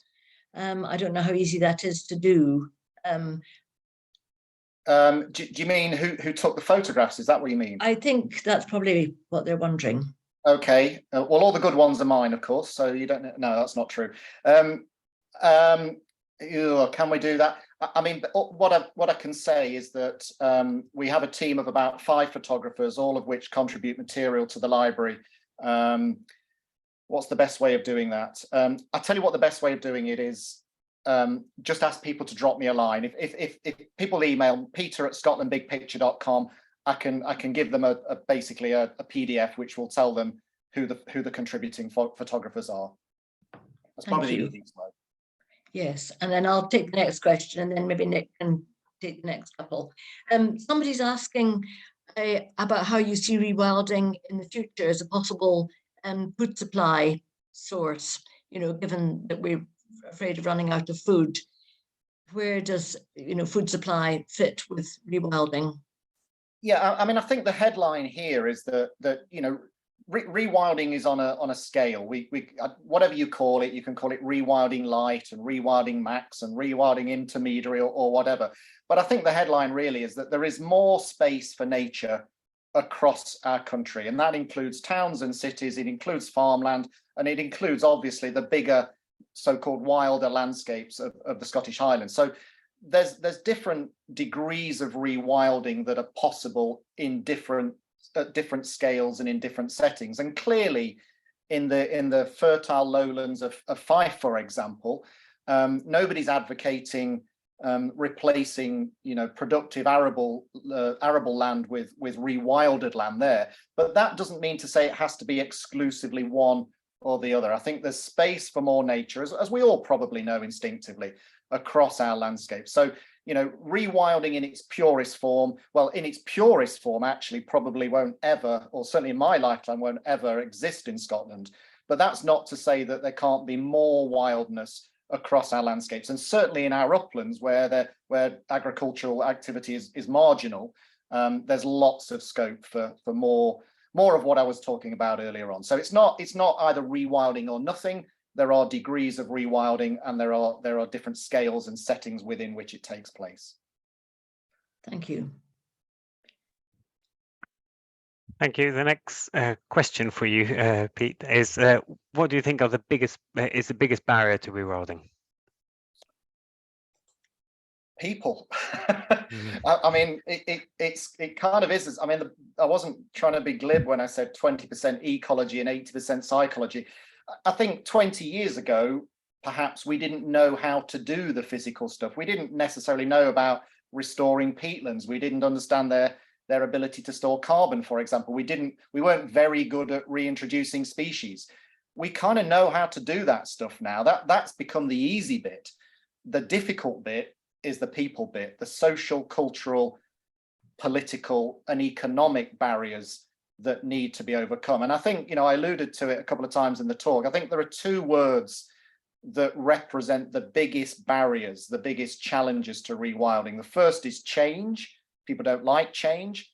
I don't know how easy that is to do. Do you mean who took the photographs? Is that what you mean? I think that's probably what they're wondering. Okay. Well, all the good ones are mine, of course. So you don't know. No, that's not true. Can we do that? I mean, what I can say is that we have a team of about 5 photographers, all of which contribute material to the library. What's the best way of doing that? I'll tell you what the best way of doing it is. Just ask people to drop me a line. If people email peter@scotlandbigpicture.com, I can give them basically a PDF which will tell them who the contributing photographers are. That's probably the easiest way. Yes, and then I'll take the next question, and then maybe Nick can take the next couple. Somebody's asking about how you see rewilding in the future as a possible food supply source. You know, given that we're afraid of running out of food, where does food supply fit with rewilding? Yeah, I mean, I think the headline here is that rewilding is on a scale. We whatever you call it, you can call it rewilding light and rewilding max and rewilding intermediary or whatever. But I think the headline really is that there is more space for nature across our country, and that includes towns and cities. It includes farmland, and it includes obviously the bigger so-called wilder landscapes of the Scottish Highlands. So there's different degrees of rewilding that are possible in different scales and in different settings. And clearly, in the fertile lowlands of Fife, for example, nobody's advocating replacing, productive arable land with rewilded land there. But that doesn't mean to say it has to be exclusively one or the other. I think there's space for more nature, as we all probably know instinctively, across our landscape. So, rewilding in its purest form, actually probably won't ever, or certainly in my lifetime, won't ever exist in Scotland. But that's not to say that there can't be more wildness across our landscapes, and certainly in our uplands where agricultural activity is marginal, there's lots of scope for more of what I was talking about earlier on. So it's not either rewilding or nothing. There are degrees of rewilding, and there are different scales and settings within which it takes place. Thank you. Thank you. The next question for you, Pete, is what do you think are the biggest barrier to rewilding? People. I mean, it kind of is. I mean, I wasn't trying to be glib when I said 20% ecology and 80% psychology. I think 20 years ago, perhaps we didn't know how to do the physical stuff. We didn't necessarily know about restoring peatlands. We didn't understand their ability to store carbon, for example. We weren't very good at reintroducing species. We kind of know how to do that stuff now. That's become the easy bit. The difficult bit is the people bit, the social, cultural, political, and economic barriers that need to be overcome. And I think, I alluded to it a couple of times in the talk. I think there are two words that represent the biggest barriers, the biggest challenges to rewilding. The first is change. People don't like change.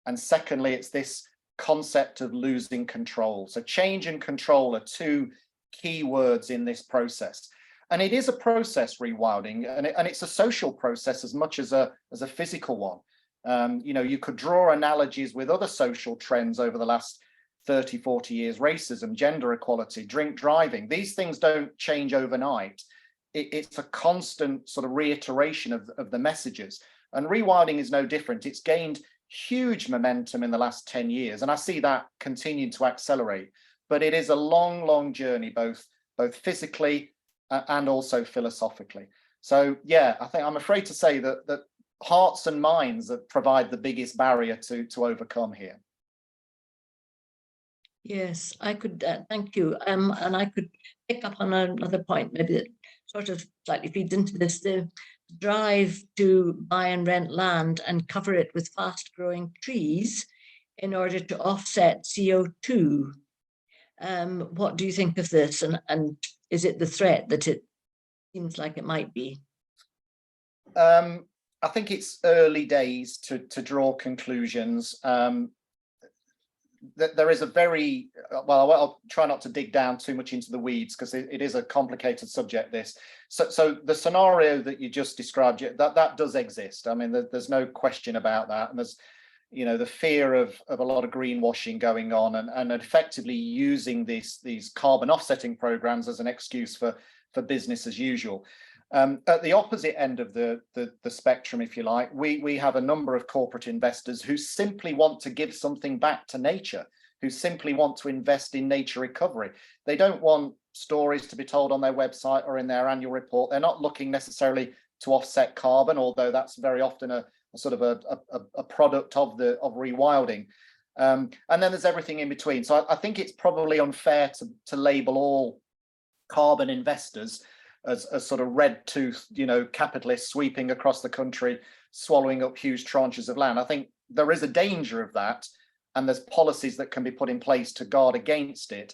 And secondly, it's this concept of losing control. So change and control are two key words in this process. And it is a process, rewilding, and it's a social process as much as a physical one. You could draw analogies with other social trends over the last 30, 40 years, racism, gender equality, drink driving. These things don't change overnight. It's a constant sort of reiteration of the messages. And rewilding is no different. It's gained huge momentum in the last 10 years. And I see that continuing to accelerate. But it is a long, long journey, both physically and also philosophically. So, yeah, I think I'm afraid to say that hearts and minds that provide the biggest barrier to overcome here. Yes, I could, thank you. And I could pick up on another point, maybe that sort of slightly feeds into this, the drive to buy and rent land and cover it with fast growing trees in order to offset CO2. What do you think of this? And is it the threat that it seems like it might be? I think it's early days to draw conclusions. There is a very, I'll try not to dig down too much into the weeds because it is a complicated subject, this. So the scenario that you just described, that does exist. I mean, there's no question about that. And there's, the fear of a lot of greenwashing going on and effectively using these carbon offsetting programs as an excuse for business as usual. At the opposite end of the spectrum, if you like, we have a number of corporate investors who simply want to give something back to nature, who simply want to invest in nature recovery. They don't want stories to be told on their website or in their annual report. They're not looking necessarily to offset carbon, although that's very often a sort of a product of rewilding. And then there's everything in between. So I think it's probably unfair to label all carbon investors as sort of red-toothed, capitalists sweeping across the country, swallowing up huge tranches of land. I think there is a danger of that, and there's policies that can be put in place to guard against it.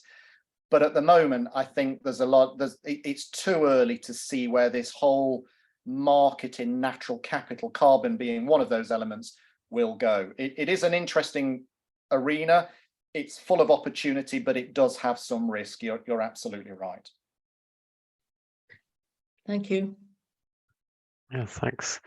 But at the moment, I think it's too early to see where this whole market in natural capital, carbon being one of those elements, will go. It is an interesting arena. It's full of opportunity, but it does have some risk. You're absolutely right. Thank you. Yeah, thanks.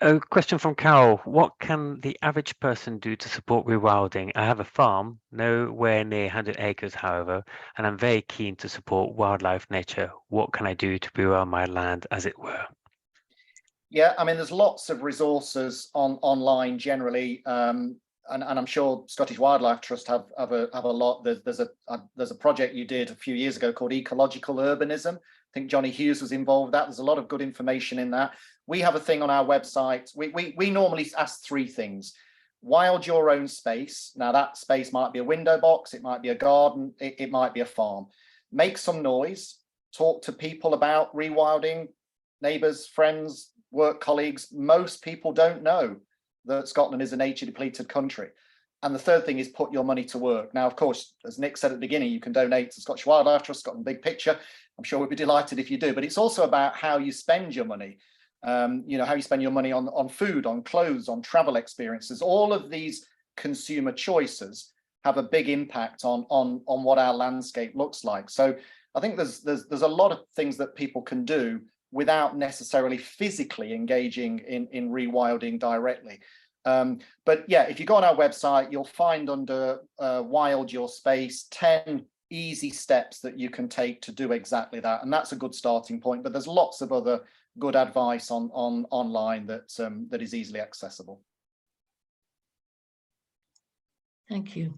A question from Carol. What can the average person do to support rewilding? I have a farm, nowhere near 100 acres, however, and I'm very keen to support wildlife nature. What can I do to rewild my land, as it were? Yeah, I mean, there's lots of resources online generally, and I'm sure Scottish Wildlife Trust have a lot. There's a project you did a few years ago called Ecological Urbanism. I think Johnny Hughes was involved with that. There's a lot of good information in that. We have a thing on our website. We normally ask three things. Wild your own space. Now that space might be a window box, it might be a garden, it might be a farm. Make some noise, talk to people about rewilding, neighbours, friends, work colleagues. Most people don't know that Scotland is a nature depleted country. And the third thing is put your money to work. Now, of course, as Nick said at the beginning, you can donate to Scottish Wildlife Trust, Scotland Big Picture. I'm sure we'd be delighted if you do, but it's also about how you spend your money. You know, how you spend your money on food, on clothes, on travel experiences. All of these consumer choices have a big impact on what our landscape looks like. So I think there's a lot of things that people can do without necessarily physically engaging in rewilding directly. But yeah, if you go on our website, you'll find under Wild Your Space 10 easy steps that you can take to do exactly that. And that's a good starting point, but there's lots of other good advice online that is easily accessible. Thank you.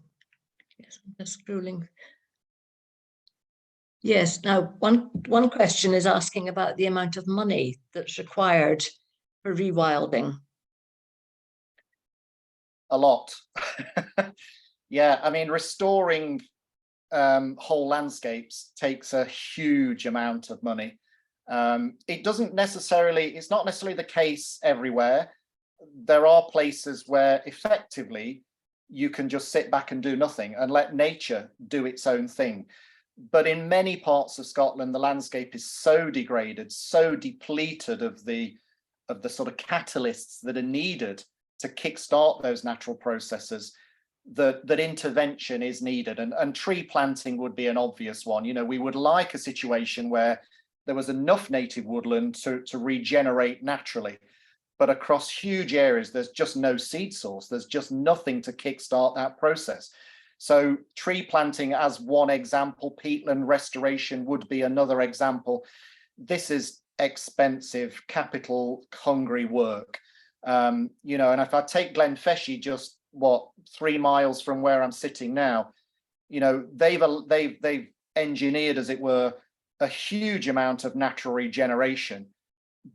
Yes, I'm just scrolling. Yes, now one question is asking about the amount of money that's required for rewilding. A lot. Yeah, I mean, restoring whole landscapes takes a huge amount of money. It's not necessarily the case everywhere. There are places where effectively you can just sit back and do nothing and let nature do its own thing. But in many parts of Scotland, the landscape is so degraded, so depleted of the sort of catalysts that are needed to kickstart those natural processes, that intervention is needed. And tree planting would be an obvious one. You know, we would like a situation where there was enough native woodland to regenerate naturally. But across huge areas, there's just no seed source. There's just nothing to kickstart that process. So tree planting as one example, peatland restoration would be another example. This is expensive, capital hungry work. You know, and if I take Glenfeshie, just 3 miles from where I'm sitting now, you know, they've engineered, as it were, a huge amount of natural regeneration.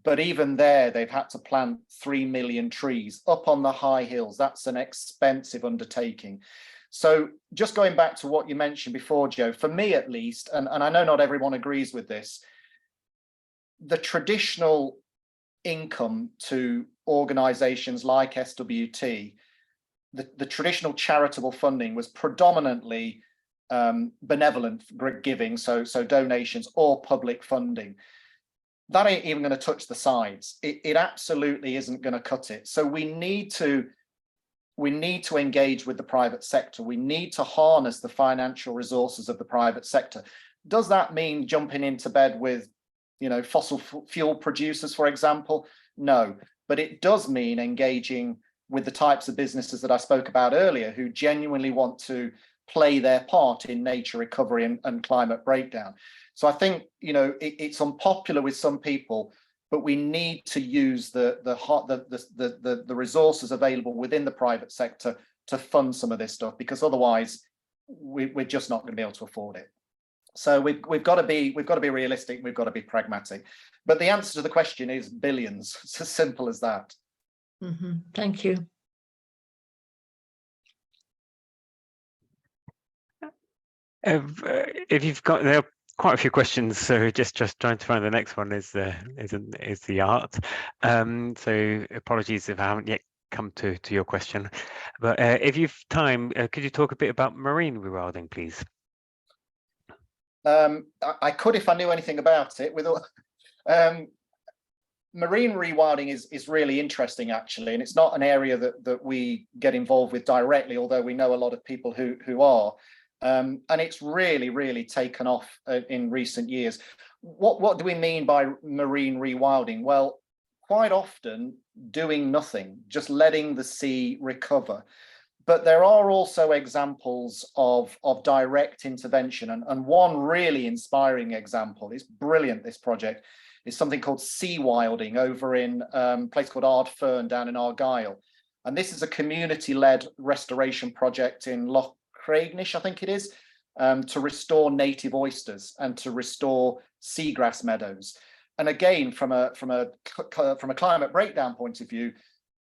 But even there, they've had to plant 3 million trees up on the high hills. That's an expensive undertaking. So just going back to what you mentioned before, Joe, for me at least, and I know not everyone agrees with this, the traditional income to organisations like SWT, the traditional charitable funding was predominantly benevolent giving, so donations or public funding. That ain't even going to touch the sides. It absolutely isn't going to cut it. So we need to engage with the private sector. We need to harness the financial resources of the private sector. Does that mean jumping into bed with, you know, fossil fuel producers, for example? No, but it does mean engaging with the types of businesses that I spoke about earlier, who genuinely want to play their part in nature recovery and climate breakdown. So I think, you know, it's unpopular with some people, but we need to use the resources available within the private sector to fund some of this stuff, because otherwise we're just not going to be able to afford it. So we've got to be realistic. We've got to be pragmatic. But the answer to the question is billions. It's as simple as that. Mm-hmm. Thank you. If you've got, there are quite a few questions, so just trying to find the next one is the art. So apologies if I haven't yet come to your question, but if you've time, could you talk a bit about marine rewilding, please? I could if I knew anything about it. Marine rewilding is really interesting, actually, and it's not an area that we get involved with directly, although we know a lot of people who are. And it's really taken off in recent years. What do we mean by marine rewilding? Well, quite often doing nothing, just letting the sea recover. But there are also examples of direct intervention. And one really inspiring example, is brilliant, this project, is something called Rewilding over in a place called Ardfern down in Argyll. And this is a community-led restoration project in Loch Craignich, I think it is, to restore native oysters and to restore seagrass meadows. And again, from a climate breakdown point of view,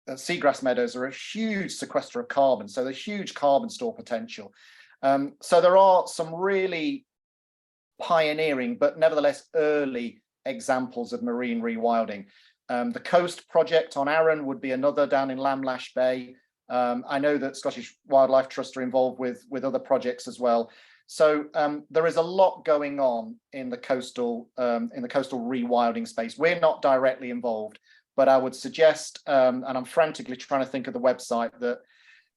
seagrass meadows are a huge sequester of carbon, so there's huge carbon store potential. So there are some really pioneering, but nevertheless early examples of marine rewilding. The Coast project on Arran would be another down in Lamlash Bay. I know that Scottish Wildlife Trust are involved with other projects as well. So there is a lot going on in the coastal rewilding space. We're not directly involved, but I would suggest, and I'm frantically trying to think of the website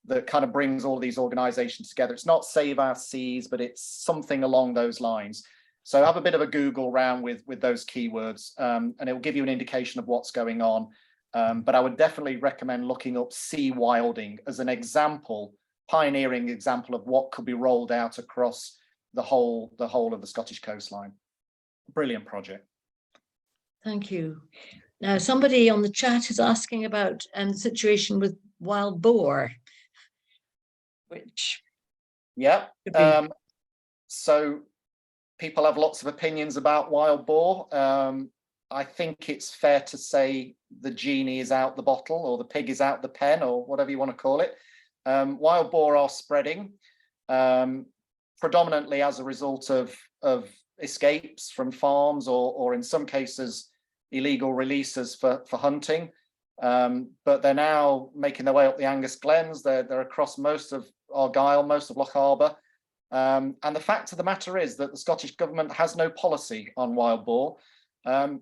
that kind of brings all of these organizations together. It's not Save Our Seas, but it's something along those lines. So have a bit of a Google round with those keywords, and it will give you an indication of what's going on. But I would definitely recommend looking up Rewilding as an example, pioneering example of what could be rolled out across the whole of the Scottish coastline. Brilliant project. Thank you. Now, somebody on the chat is asking about the situation with wild boar, which so people have lots of opinions about wild boar. I think it's fair to say the genie is out the bottle, or the pig is out the pen, or whatever you want to call it. Wild boar are spreading, predominantly as a result of escapes from farms, or in some cases illegal releases for hunting. But they're now making their way up the Angus Glens. They're across most of Argyll, most of Loch Arbour. And the fact of the matter is that the Scottish government has no policy on wild boar.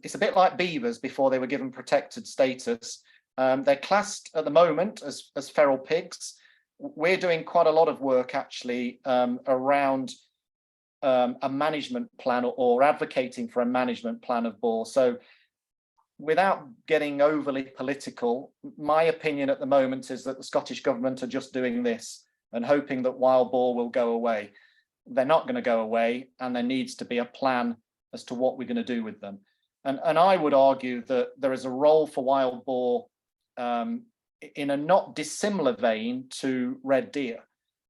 It's a bit like beavers before they were given protected status. They're classed at the moment as feral pigs. We're doing quite a lot of work actually around a management plan, or advocating for a management plan of boar. So without getting overly political, my opinion at the moment is that the Scottish government are just doing this and hoping that wild boar will go away. They're not going to go away, and there needs to be a plan as to what we're going to do with them. And I would argue that there is a role for wild boar in a not dissimilar vein to red deer.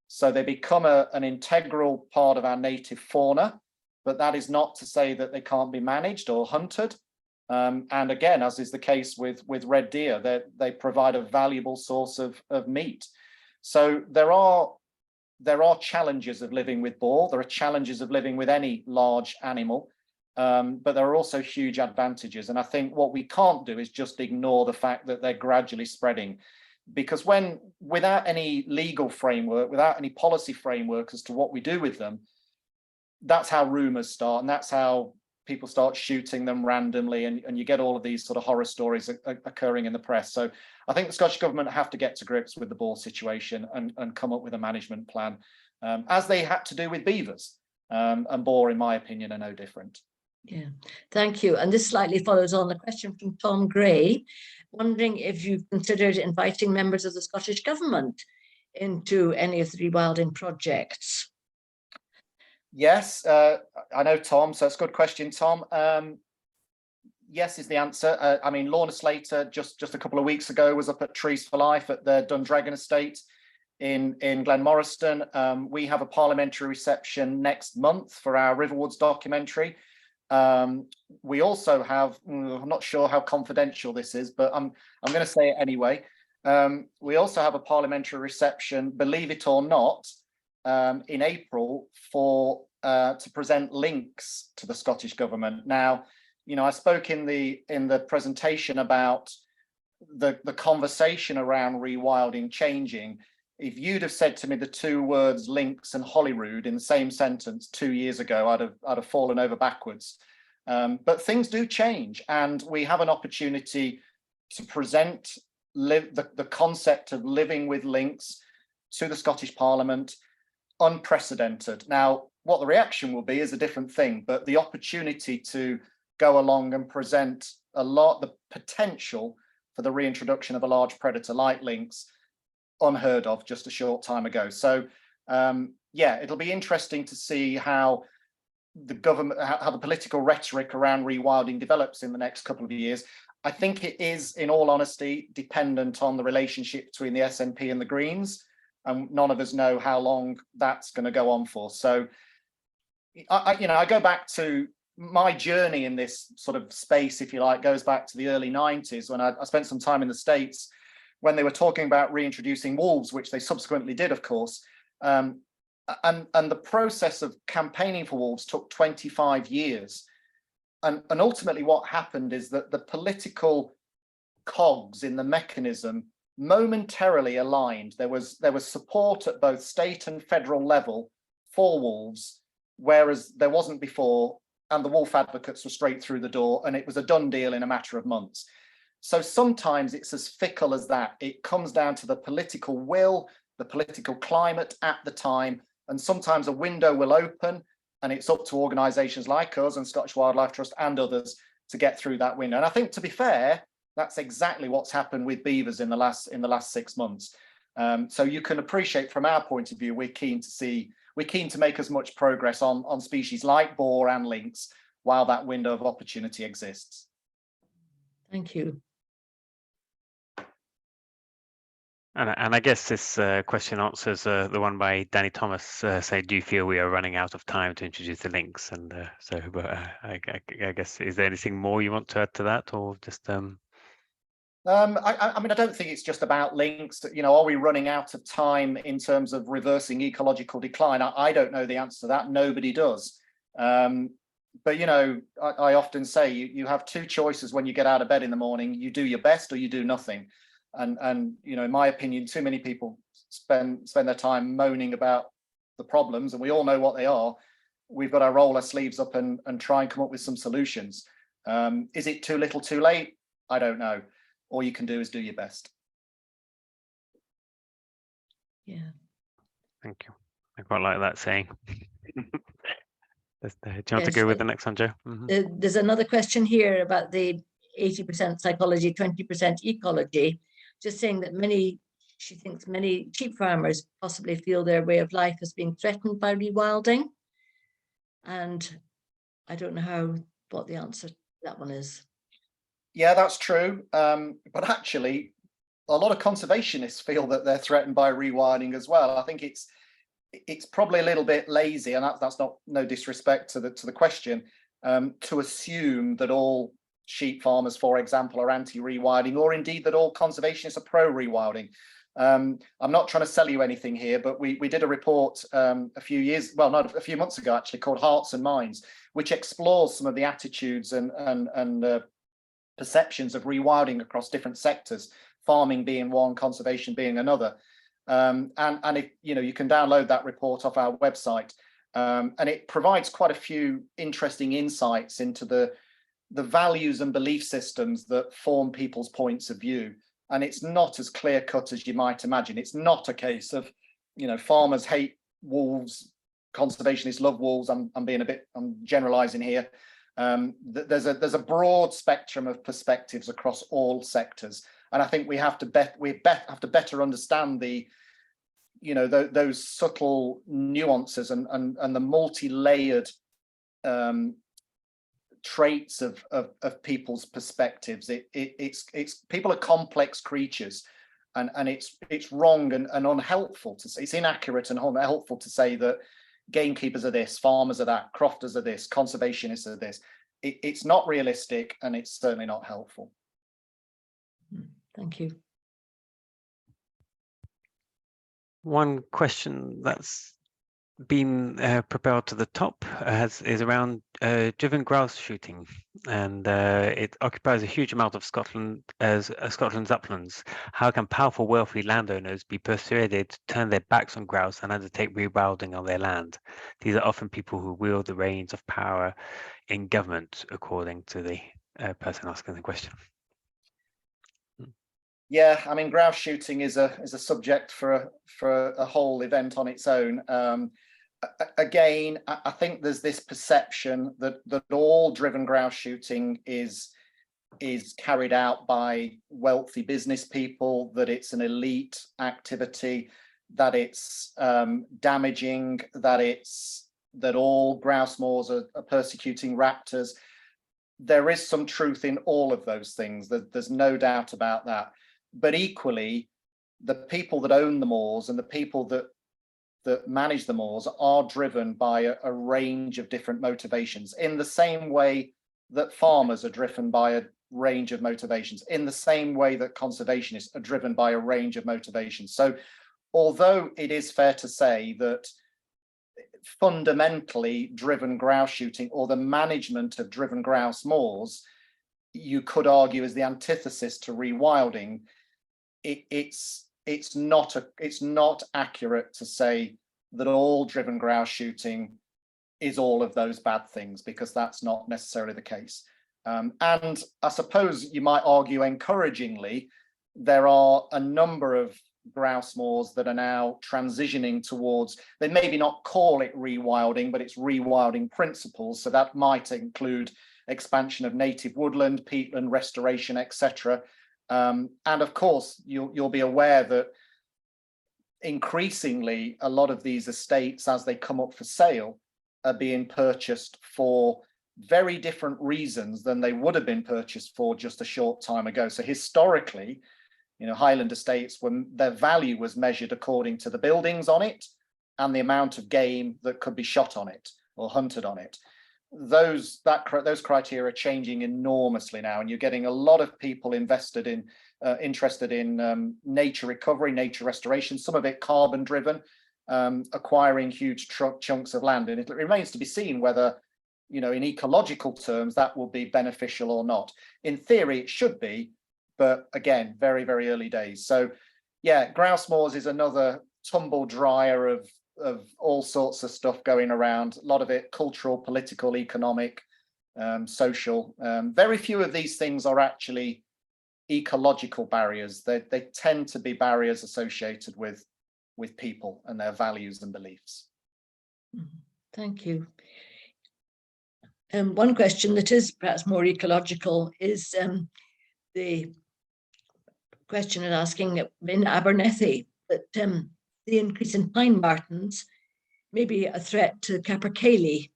So they become an integral part of our native fauna, but that is not to say that they can't be managed or hunted. And again, as is the case with red deer, they provide a valuable source of meat. So there are challenges of living with boar. There are challenges of living with any large animal, but there are also huge advantages. And I think what we can't do is just ignore the fact that they're gradually spreading, because without any legal framework, without any policy framework as to what we do with them, that's how rumors start, and that's how people start shooting them randomly, and you get all of these sort of horror stories occurring in the press. So I think the Scottish government have to get to grips with the boar situation and come up with a management plan, as they had to do with beavers. And boar, in my opinion, are no different. Yeah, thank you. And this slightly follows on the question from Tom Gray, wondering if you've considered inviting members of the Scottish government into any of the rewilding projects. Yes, I know Tom, so it's a good question, Tom. Yes is the answer. I mean, Lorna Slater just a couple of weeks ago was up at Trees for Life at the Dundragon estate in Glenmoriston. We have a parliamentary reception next month for our Riverwoods documentary. We also have, I'm not sure how confidential this is, but I'm going to say it anyway. We also have a parliamentary reception, believe it or not, in April to present links to the Scottish government. Now, I spoke in the presentation about the conversation around rewilding changing. If you'd have said to me the two words links and Holyrood in the same sentence 2 years ago, I'd have fallen over backwards. But things do change, and we have an opportunity to present the concept of living with links to the Scottish Parliament, unprecedented. Now, what the reaction will be is a different thing, but the opportunity to go along and present the potential for the reintroduction of a large predator like lynx, unheard of just a short time ago. So yeah, it'll be interesting to see how the government, how the political rhetoric around rewilding develops in the next couple of years. I think it is, in all honesty, dependent on the relationship between the SNP and the Greens, and none of us know how long that's going to go on for. So I go back to my journey in this sort of space, if you like, goes back to the early 90s when I spent some time in the States when they were talking about reintroducing wolves, which they subsequently did, of course. And the process of campaigning for wolves took 25 years. And ultimately what happened is that the political cogs in the mechanism momentarily aligned. There was support at both state and federal level for wolves, whereas there wasn't before, and the wolf advocates were straight through the door, and it was a done deal in a matter of months. So sometimes it's as fickle as that. It comes down to the political will, the political climate at the time, and sometimes a window will open, and it's up to organisations like us and Scottish Wildlife Trust and others to get through that window. And I think, to be fair, that's exactly what's happened with beavers in the last 6 months. So you can appreciate, from our point of view, we're keen to make as much progress on species like boar and lynx while that window of opportunity exists. Thank you. And I guess this question answers the one by Danny Thomas saying, do you feel we are running out of time to introduce the lynx? And I guess, is there anything more you want to add to that, or just... I mean, I don't think it's just about lynx. Are we running out of time in terms of reversing ecological decline? I don't know the answer to that. Nobody does. But, I often say you have two choices when you get out of bed in the morning. You do your best or you do nothing. And in my opinion, too many people spend their time moaning about the problems, and we all know what they are. We've got to roll our sleeves up and try and come up with some solutions. Is it too little, too late? I don't know. All you can do is do your best. Yeah. Thank you. I quite like that saying. Do you want to go with the next one, Jo? Mm-hmm. There's another question here about the 80% psychology, 20% ecology. Just saying that she thinks many sheep farmers possibly feel their way of life is being threatened by rewilding. And I don't know what the answer to that one is. Yeah, that's true. But actually, a lot of conservationists feel that they're threatened by rewilding as well. I think it's probably a little bit lazy, and that's not no disrespect to the question, to assume that all sheep farmers, for example, are anti-rewilding, or indeed that all conservationists are pro-rewilding. I'm not trying to sell you anything here, but we did a report a few months ago actually, called Hearts and Minds, which explores some of the attitudes and perceptions of rewilding across different sectors, farming being one, conservation being another. And if you can download that report off our website, and it provides quite a few interesting insights into the values and belief systems that form people's points of view. And it's not as clear cut as you might imagine. It's not a case of, farmers hate wolves, conservationists love wolves. I'm generalizing here. There's a broad spectrum of perspectives across all sectors. And I think we have to better understand those subtle nuances and the multi-layered traits of people's perspectives. It's people are complex creatures, and it's wrong and unhelpful to say, it's inaccurate and unhelpful to say that gamekeepers are this, farmers are that, crofters are this, conservationists are this. It's not realistic, and it's certainly not helpful. Thank you. One question that's been propelled to the top is around driven grouse shooting, and it occupies a huge amount of Scotland's uplands. How can powerful, wealthy landowners be persuaded to turn their backs on grouse and undertake rewilding on their land? These are often people who wield the reins of power in government, according to the person asking the question. Yeah, I mean, grouse shooting is a subject for a whole event on its own. Again, I think there's this perception that all driven grouse shooting is is carried out by wealthy business people, that it's an elite activity, that it's damaging, that all grouse moors are persecuting raptors. There is some truth in all of those things. There's no doubt about that. But equally, the people that own the moors and the people that manage the moors are driven by a range of different motivations, in the same way that farmers are driven by a range of motivations, in the same way that conservationists are driven by a range of motivations. So although it is fair to say that fundamentally driven grouse shooting, or the management of driven grouse moors, you could argue is the antithesis to rewilding, it's not accurate to say that all driven grouse shooting is all of those bad things, because that's not necessarily the case. And I suppose you might argue encouragingly, there are a number of grouse moors that are now transitioning towards, they maybe not call it rewilding, but it's rewilding principles. So that might include expansion of native woodland, peatland restoration, etc. And of course, you'll be aware that increasingly a lot of these estates, as they come up for sale, are being purchased for very different reasons than they would have been purchased for just a short time ago. So historically, Highland estates, when their value was measured according to the buildings on it and the amount of game that could be shot on it or hunted on it. Those criteria are changing enormously now, and you're getting a lot of people interested in nature recovery, nature restoration, some of it carbon driven, acquiring huge chunks of land. And it remains to be seen whether, in ecological terms, that will be beneficial or not. In theory, it should be, but again, very, very early days. So yeah, grouse moors is another tumble dryer of all sorts of stuff going around. A lot of it cultural, political, economic, social. Very few of these things are actually ecological barriers. They tend to be barriers associated with people and their values and beliefs. Thank you. One question that is perhaps more ecological is the questioner asking in Abernethy that the increase in pine martens may be a threat to capercaillie,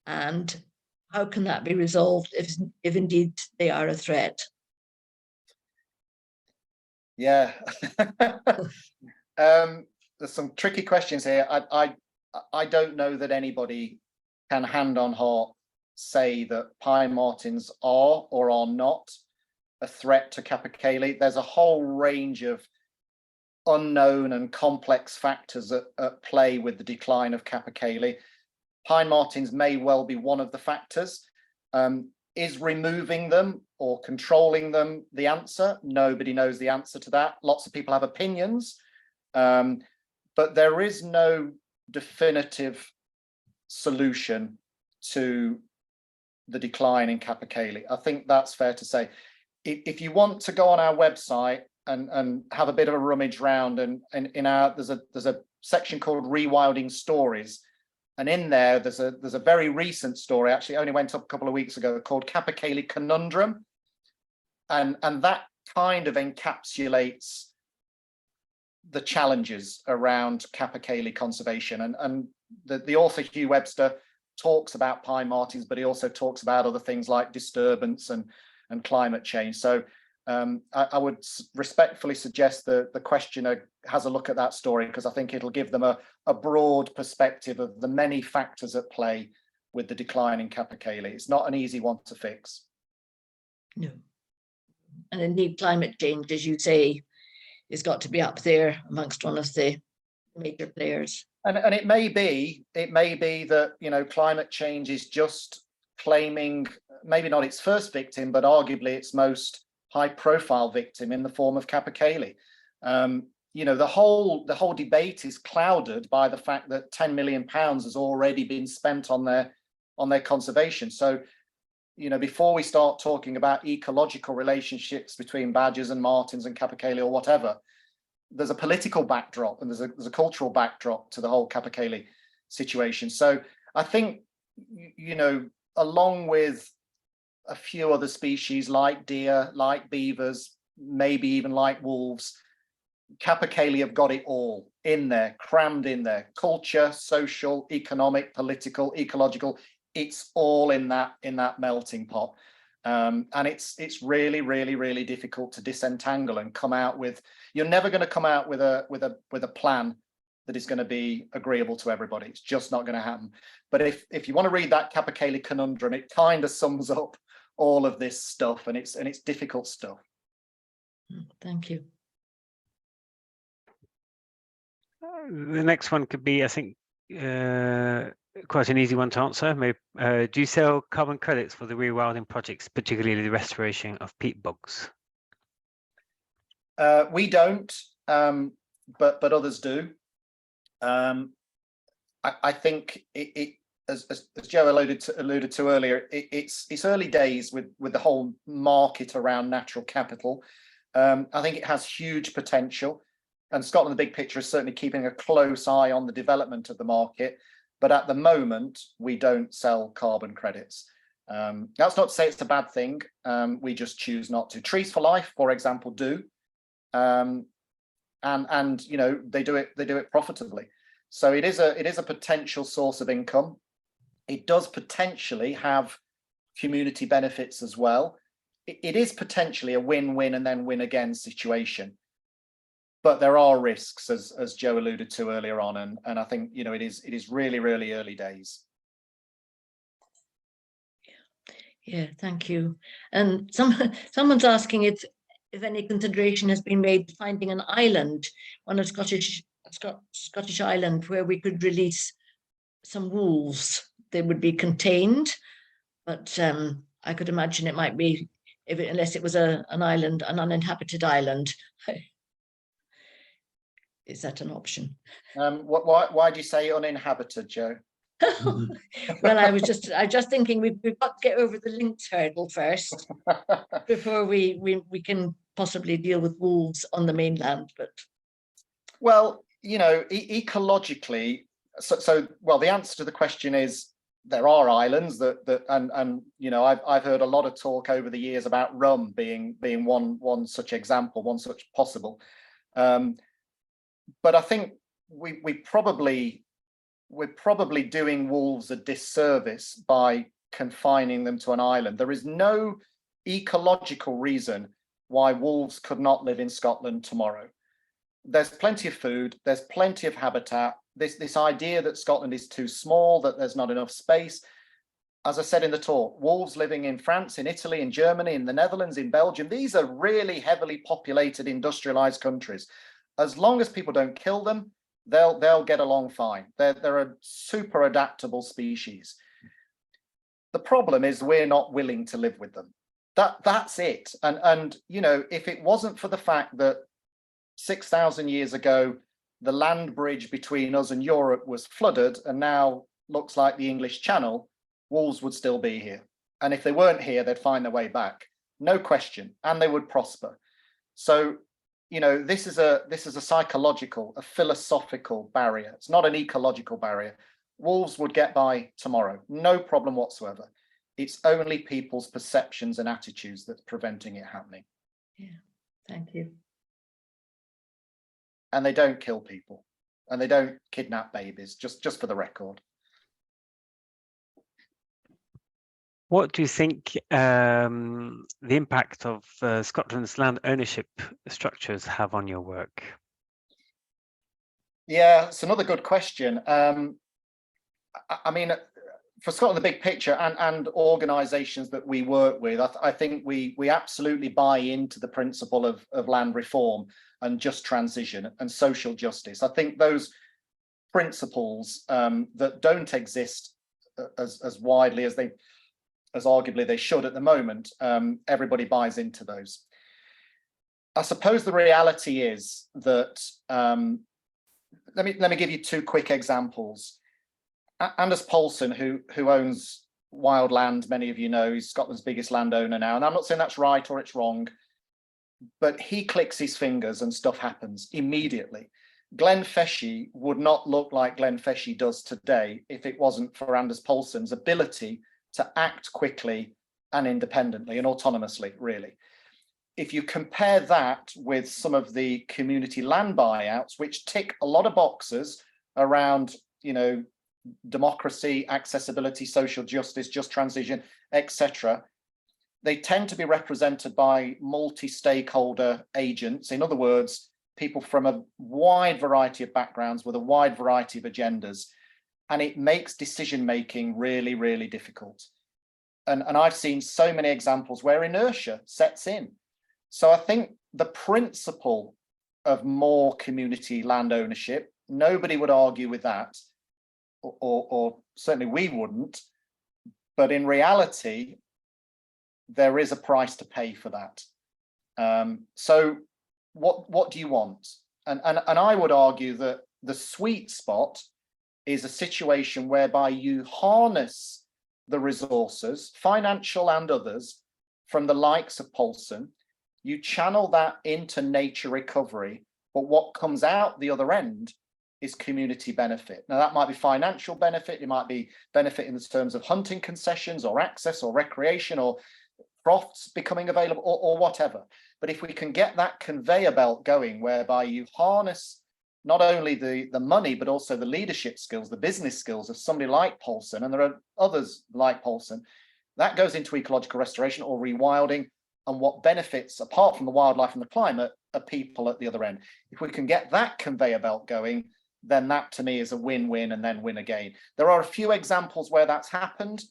and how can that be resolved if indeed they are a threat? Yeah, there's some tricky questions here. I don't know that anybody can hand on heart say that pine martens are or are not a threat to capercaillie. There's a whole range of unknown and complex factors at play with the decline of capercaillie. Pine martens may well be one of the factors. Is removing them or controlling them the answer? Nobody knows the answer to that. Lots of people have opinions, but there is no definitive solution to the decline in capercaillie. I think that's fair to say. If you want to go on our website and have a bit of a rummage round, and in our there's a section called Rewilding Stories, and in there there's a very recent story, actually only went up a couple of weeks ago, called Capercaillie Conundrum, and that kind of encapsulates the challenges around capercaillie conservation. And the author Hugh Webster talks about pine martens, but he also talks about other things like disturbance and climate change. So I would respectfully suggest that the questioner has a look at that story, because I think it'll give them a broad perspective of the many factors at play with the decline in capercaillie. It's not an easy one to fix. No. And indeed, climate change, as you say, has got to be up there amongst one of the major players. And it may be that, climate change is just claiming maybe not its first victim, but arguably its most high-profile victim in the form of capercaillie. The whole debate is clouded by the fact that £10 million has already been spent on their conservation. So, before we start talking about ecological relationships between badgers and martens and capercaillie or whatever, there's a political backdrop and there's a cultural backdrop to the whole capercaillie situation. So I think, along with a few other species like deer, like beavers, maybe even like wolves. Capercaillie have got it all in there, crammed in there. Culture, social, economic, political, ecological, it's all in that melting pot. And it's really, really, really difficult to disentangle and come out with. You're never going to come out with a plan that is going to be agreeable to everybody. It's just not going to happen. But if you want to read that Capercaillie conundrum, it kind of sums up all of this stuff, and it's difficult stuff. Thank you. The next one could be, I think, quite an easy one to answer. Maybe, do you sell carbon credits for the rewilding projects, particularly the restoration of peat bogs? We don't, but others do. I think as Joe alluded to earlier, it's early days with the whole market around natural capital. I think it has huge potential, and Scotland, the big picture, is certainly keeping a close eye on the development of the market. But at the moment, we don't sell carbon credits. That's not to say it's a bad thing. We just choose not to. Trees for Life, for example, do, and you know, they do it profitably. So it is a potential source of income. It does potentially have community benefits as well. It is potentially a win-win and then win again situation. But there are risks, as Joe alluded to earlier on, and I think, you know, it is really, really early days. Yeah, thank you. And someone's asking if any consideration has been made to finding an island on a Scottish island where we could release some wolves. They would be contained, but I could imagine it might be, unless it was an island, an uninhabited island. Is that an option? Why do you say uninhabited, Joe? Well, I was just thinking we've got to get over the lynx hurdle first before we can possibly deal with wolves on the mainland. But well, you know, ecologically, so well, the answer to the question is there are islands that and you know, I've heard a lot of talk over the years about Rum being one such example, one such possible. But I think we're probably doing wolves a disservice by confining them to an island. There is no ecological reason why wolves could not live in Scotland tomorrow. There's plenty of food, there's plenty of habitat. This idea that Scotland is too small, that there's not enough space. As I said in the talk, wolves living in France, in Italy, in Germany, in the Netherlands, in Belgium, these are really heavily populated, industrialized countries. As long as people don't kill them, they'll get along fine. They're a super adaptable species. The problem is we're not willing to live with them. That's it. And you know, if it wasn't for the fact that 6,000 years ago, the land bridge between us and Europe was flooded and now looks like the English Channel, wolves would still be here. And if they weren't here, they'd find their way back. No question. And they would prosper. So, you know, this is a psychological, a philosophical barrier. It's not an ecological barrier. Wolves would get by tomorrow, no problem whatsoever. It's only people's perceptions and attitudes that's preventing it happening. Yeah, thank you. And they don't kill people, and they don't kidnap babies, just for the record. What do you think the impact of Scotland's land ownership structures have on your work? Yeah, it's another good question. I mean, for Scotland, the big picture and organisations that we work with, I think we absolutely buy into the principle of land reform and just transition and social justice. I think those principles that don't exist as widely as arguably they should at the moment, everybody buys into those. I suppose the reality is that let me give you two quick examples. Anders Poulsen, who owns Wildland, many of you know, he's Scotland's biggest landowner now, and I'm not saying that's right or it's wrong, but he clicks his fingers and stuff happens immediately. Glenfeshie would not look like Glenfeshie does today if it wasn't for Anders Poulsen's ability to act quickly and independently and autonomously, really. If you compare that with some of the community land buyouts, which tick a lot of boxes around, you know, democracy, accessibility, social justice, just transition, etc., they tend to be represented by multi-stakeholder agents. In other words, people from a wide variety of backgrounds with a wide variety of agendas. And it makes decision-making really, really difficult. And I've seen so many examples where inertia sets in. So I think the principle of more community land ownership, nobody would argue with that, or certainly we wouldn't. But in reality, there is a price to pay for that. So what do you want? And I would argue that the sweet spot is a situation whereby you harness the resources, financial and others, from the likes of Paulson. You channel that into nature recovery, but what comes out the other end is community benefit. Now, that might be financial benefit, it might be benefit in the terms of hunting concessions or access or recreation or crofts becoming available or whatever. But if we can get that conveyor belt going, whereby you harness not only the money, but also the leadership skills, the business skills of somebody like Paulson, and there are others like Paulson, that goes into ecological restoration or rewilding, and what benefits, apart from the wildlife and the climate, are people at the other end. If we can get that conveyor belt going, then that to me is a win-win and then win again. There are a few examples where that's happened,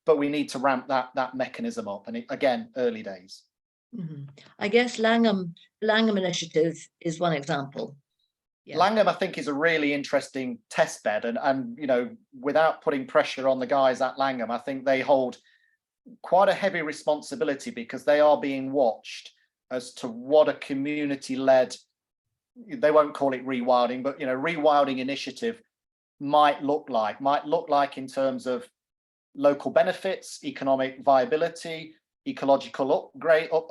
but we need to ramp that mechanism up. And again, early days. Mm-hmm. I guess Langham Initiative is one example. Yeah. Langham, I think, is a really interesting test bed, and you know, without putting pressure on the guys at Langham, I think they hold quite a heavy responsibility because they are being watched as to what a community-led, they won't call it rewilding, but you know, rewilding initiative might look like in terms of local benefits, economic viability, ecological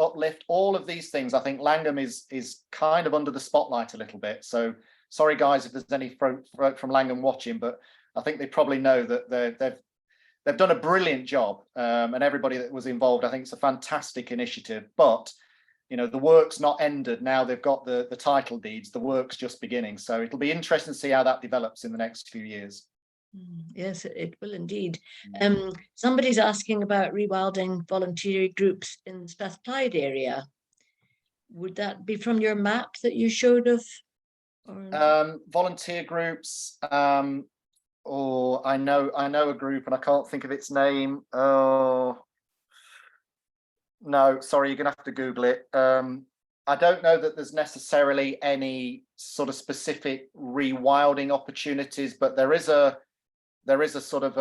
uplift, all of these things. I think Langham is kind of under the spotlight a little bit. So sorry guys if there's any from Langham watching, but I think they probably know that they've done a brilliant job, and everybody that was involved, I think it's a fantastic initiative. But you know, the work's not ended. Now they've got the title deeds, the work's just beginning. So it'll be interesting to see how that develops in the next few years. Yes, it will indeed. Somebody's asking about rewilding voluntary groups in the Strathclyde area. Would that be from your map that you showed of? Or... volunteer groups, or I know a group and I can't think of its name. Oh no, sorry, you're gonna have to Google it. I don't know that there's necessarily any sort of specific rewilding opportunities, but there is a sort of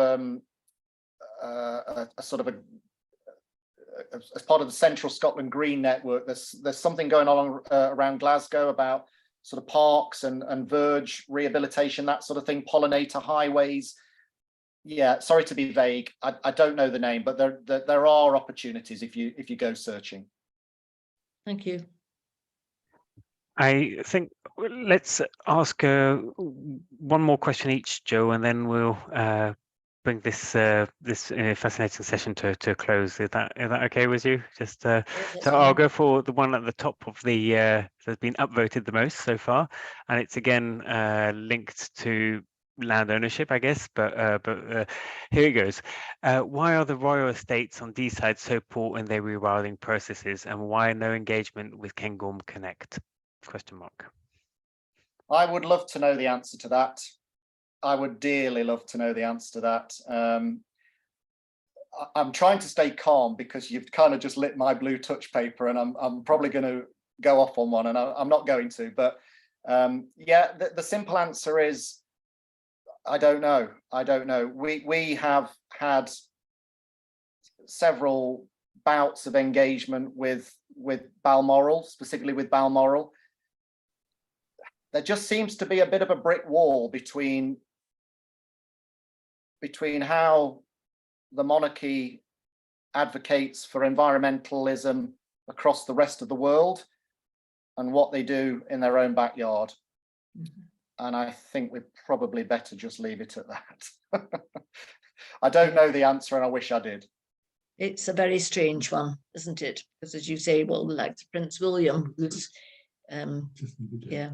as part of the Central Scotland Green Network, there's something going on around Glasgow about sort of parks and verge rehabilitation, that sort of thing, pollinator highways. Yeah, sorry to be vague. I don't know the name, but there are opportunities if you go searching. Thank you. I think let's ask one more question each, Joe, and then we'll bring this fascinating session to a close. Is that okay with you? Just so I'll go for the one at the top of the that's been upvoted the most so far, and it's again linked to land ownership, I guess, but here it goes. Why are the royal estates on Deeside so poor in their rewilding processes, and why no engagement with Cairngorm Connect? ? I would love to know the answer to that. I would dearly love to know the answer to that. I'm trying to stay calm because you've kind of just lit my blue touch paper, and I'm probably going to go off on one, and I'm not going to. But yeah, the simple answer is I don't know. We have had several bouts of engagement with Balmoral, specifically with Balmoral. There just seems to be a bit of a brick wall between how the monarchy advocates for environmentalism across the rest of the world and what they do in their own backyard. Mm-hmm. And I think we'd probably better just leave it at that. I don't know the answer, and I wish I did. It's a very strange one, isn't it? Because as you say, well, like Prince William, who's, yeah.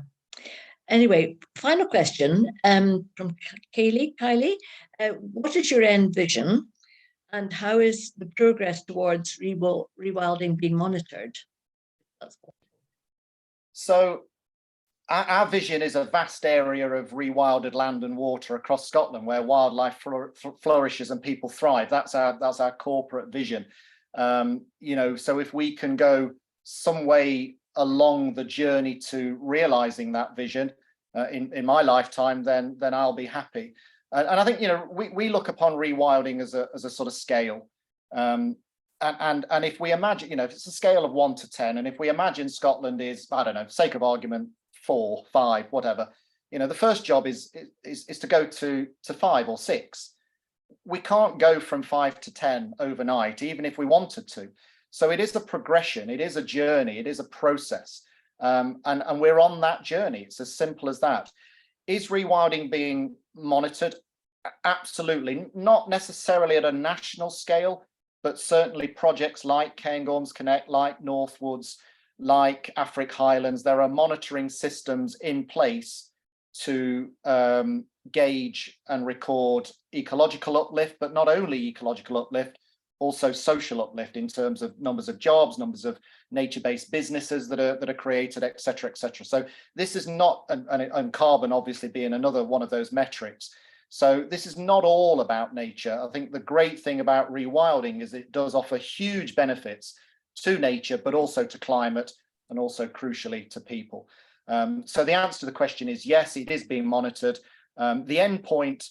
Anyway, final question from Kylie. What is your end vision, and how is the progress towards rewilding being monitored? So our vision is a vast area of rewilded land and water across Scotland where wildlife flourishes and people thrive. That's our corporate vision. You know, so if we can go some way along the journey to realizing that vision in my lifetime, then I'll be happy. And I think, you know, we look upon rewilding as a sort of scale. And if we imagine, you know, if it's a scale of 1 to 10, and if we imagine Scotland is, I don't know, for sake of argument, 4, 5, whatever, you know, the first job is to go to 5 or 6. We can't go from 5 to 10 overnight, even if we wanted to. So it is a progression, it is a journey, it is a process, and we're on that journey. It's as simple as that. Is rewilding being monitored? Absolutely, not necessarily at a national scale, but certainly projects like Cairns Connect, like Northwoods, like Afric Highlands, there are monitoring systems in place to gauge and record ecological uplift, but not only ecological uplift, also social uplift in terms of numbers of jobs, numbers of nature-based businesses that are created, etc., etc. So this is not, and carbon obviously being another one of those metrics. So this is not all about nature. I think the great thing about rewilding is it does offer huge benefits to nature, but also to climate, and also crucially to people. So the answer to the question is yes, it is being monitored. The end point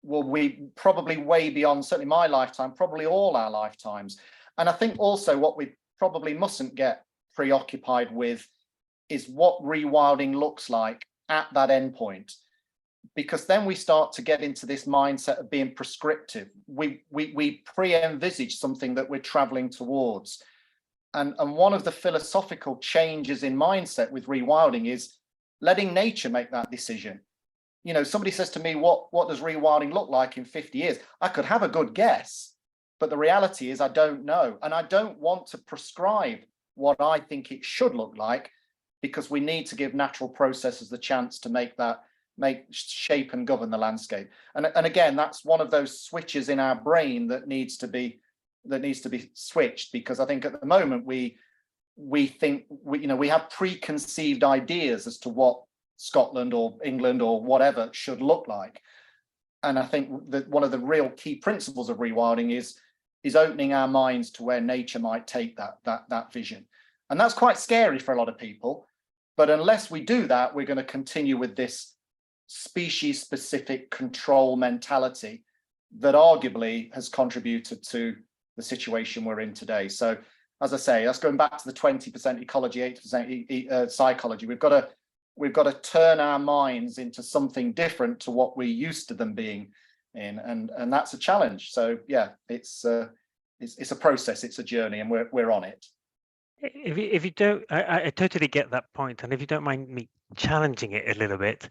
will be probably way beyond, certainly my lifetime, probably all our lifetimes. And I think also what we probably mustn't get preoccupied with is what rewilding looks like at that end point, because then we start to get into this mindset of being prescriptive. We pre-envisage something that we're traveling towards. And one of the philosophical changes in mindset with rewilding is letting nature make that decision. You know, somebody says to me, what does rewilding look like in 50 years? I could have a good guess, but the reality is I don't know. And I don't want to prescribe what I think it should look like, because we need to give natural processes the chance to make shape and govern the landscape. And again, that's one of those switches in our brain that needs to be switched, because I think at the moment we have preconceived ideas as to what Scotland or England or whatever should look like. And I think that one of the real key principles of rewilding is opening our minds to where nature might take that vision. And that's quite scary for a lot of people. But unless we do that, we're going to continue with this species specific control mentality that arguably has contributed to the situation we're in today. So as I say, that's going back to the 20% ecology, 80% psychology. We've got to turn our minds into something different to what we're used to them being in, and that's a challenge. So yeah, it's a process, it's a journey, and we're on it. If you don't, I totally get that point, and if you don't mind me challenging it a little bit,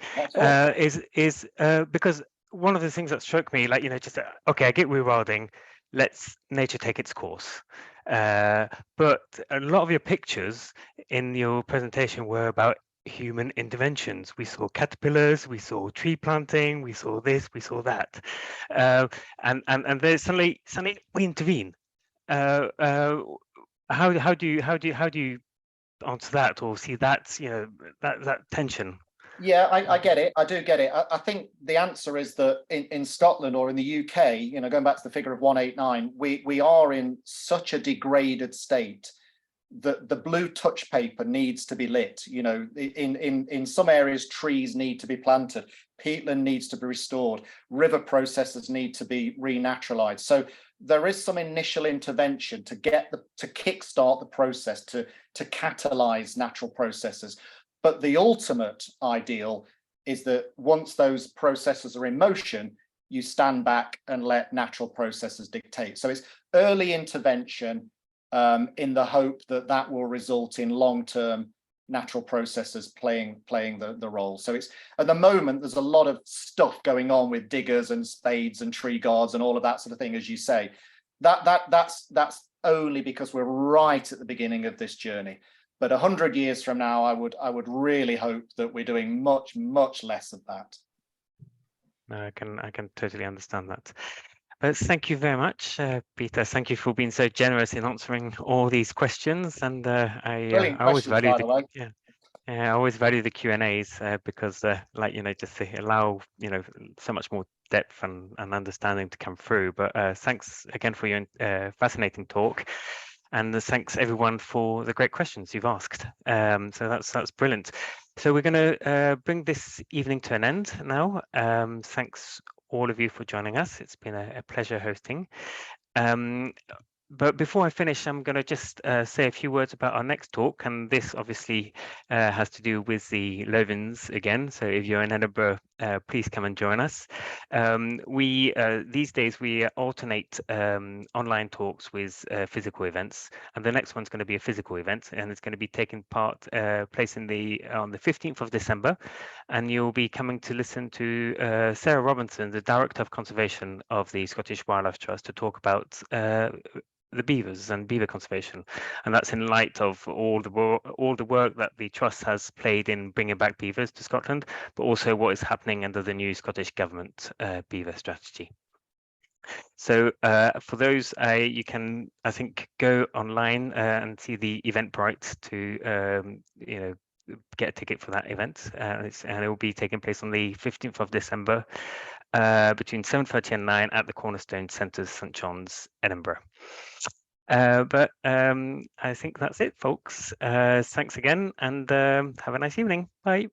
because one of the things that struck me, like, you know, just okay, I get rewilding, let's nature take its course. But a lot of your pictures in your presentation were about human interventions. We saw caterpillars, we saw tree planting, we saw this, we saw that, and there's suddenly we intervene. How do you answer that, or see that, you know, that tension? Yeah, I get it. I do get it. I think the answer is that in Scotland or in the UK, you know, going back to the figure of 189, we are in such a degraded state that the blue touch paper needs to be lit. You know, in some areas, trees need to be planted, peatland needs to be restored, river processes need to be renaturalized. So there is some initial intervention to kickstart the process, to catalyze natural processes. But the ultimate ideal is that once those processes are in motion, you stand back and let natural processes dictate. So it's early intervention in the hope that will result in long-term natural processes playing the role. So it's, at the moment, there's a lot of stuff going on with diggers and spades and tree guards and all of that sort of thing, as you say. that's only because we're right at the beginning of this journey. But 100 years from now, I would really hope that we're doing much less of that. I can totally understand that. But thank you very much, Peter. Thank you for being so generous in answering all these questions. And I always value I always value the Q&As because, like, just to allow, so much more depth and understanding to come through. But thanks again for your fascinating talk. And thanks everyone for the great questions you've asked. So that's brilliant. So we're going to bring this evening to an end now. Thanks all of you for joining us. It's been a pleasure hosting. But before I finish, I'm going to just say a few words about our next talk. And this obviously has to do with the Lothians again. So if you're in Edinburgh, please come and join us. These days, we alternate online talks with physical events. And the next one's going to be a physical event. And it's going to be taking place on the 15th of December. And you'll be coming to listen to Sarah Robinson, the Director of Conservation of the Scottish Wildlife Trust, to talk about the beavers and beaver conservation, and that's in light of all the work that the Trust has played in bringing back beavers to Scotland, but also what is happening under the new Scottish Government beaver strategy. So for those, you can, I think, go online and see the Eventbrite to get a ticket for that event, and it will be taking place on the 15th of December between 7:30 and 9 at the Cornerstone Centre, St John's, Edinburgh. But I think that's it, folks. Thanks again, and have a nice evening. Bye.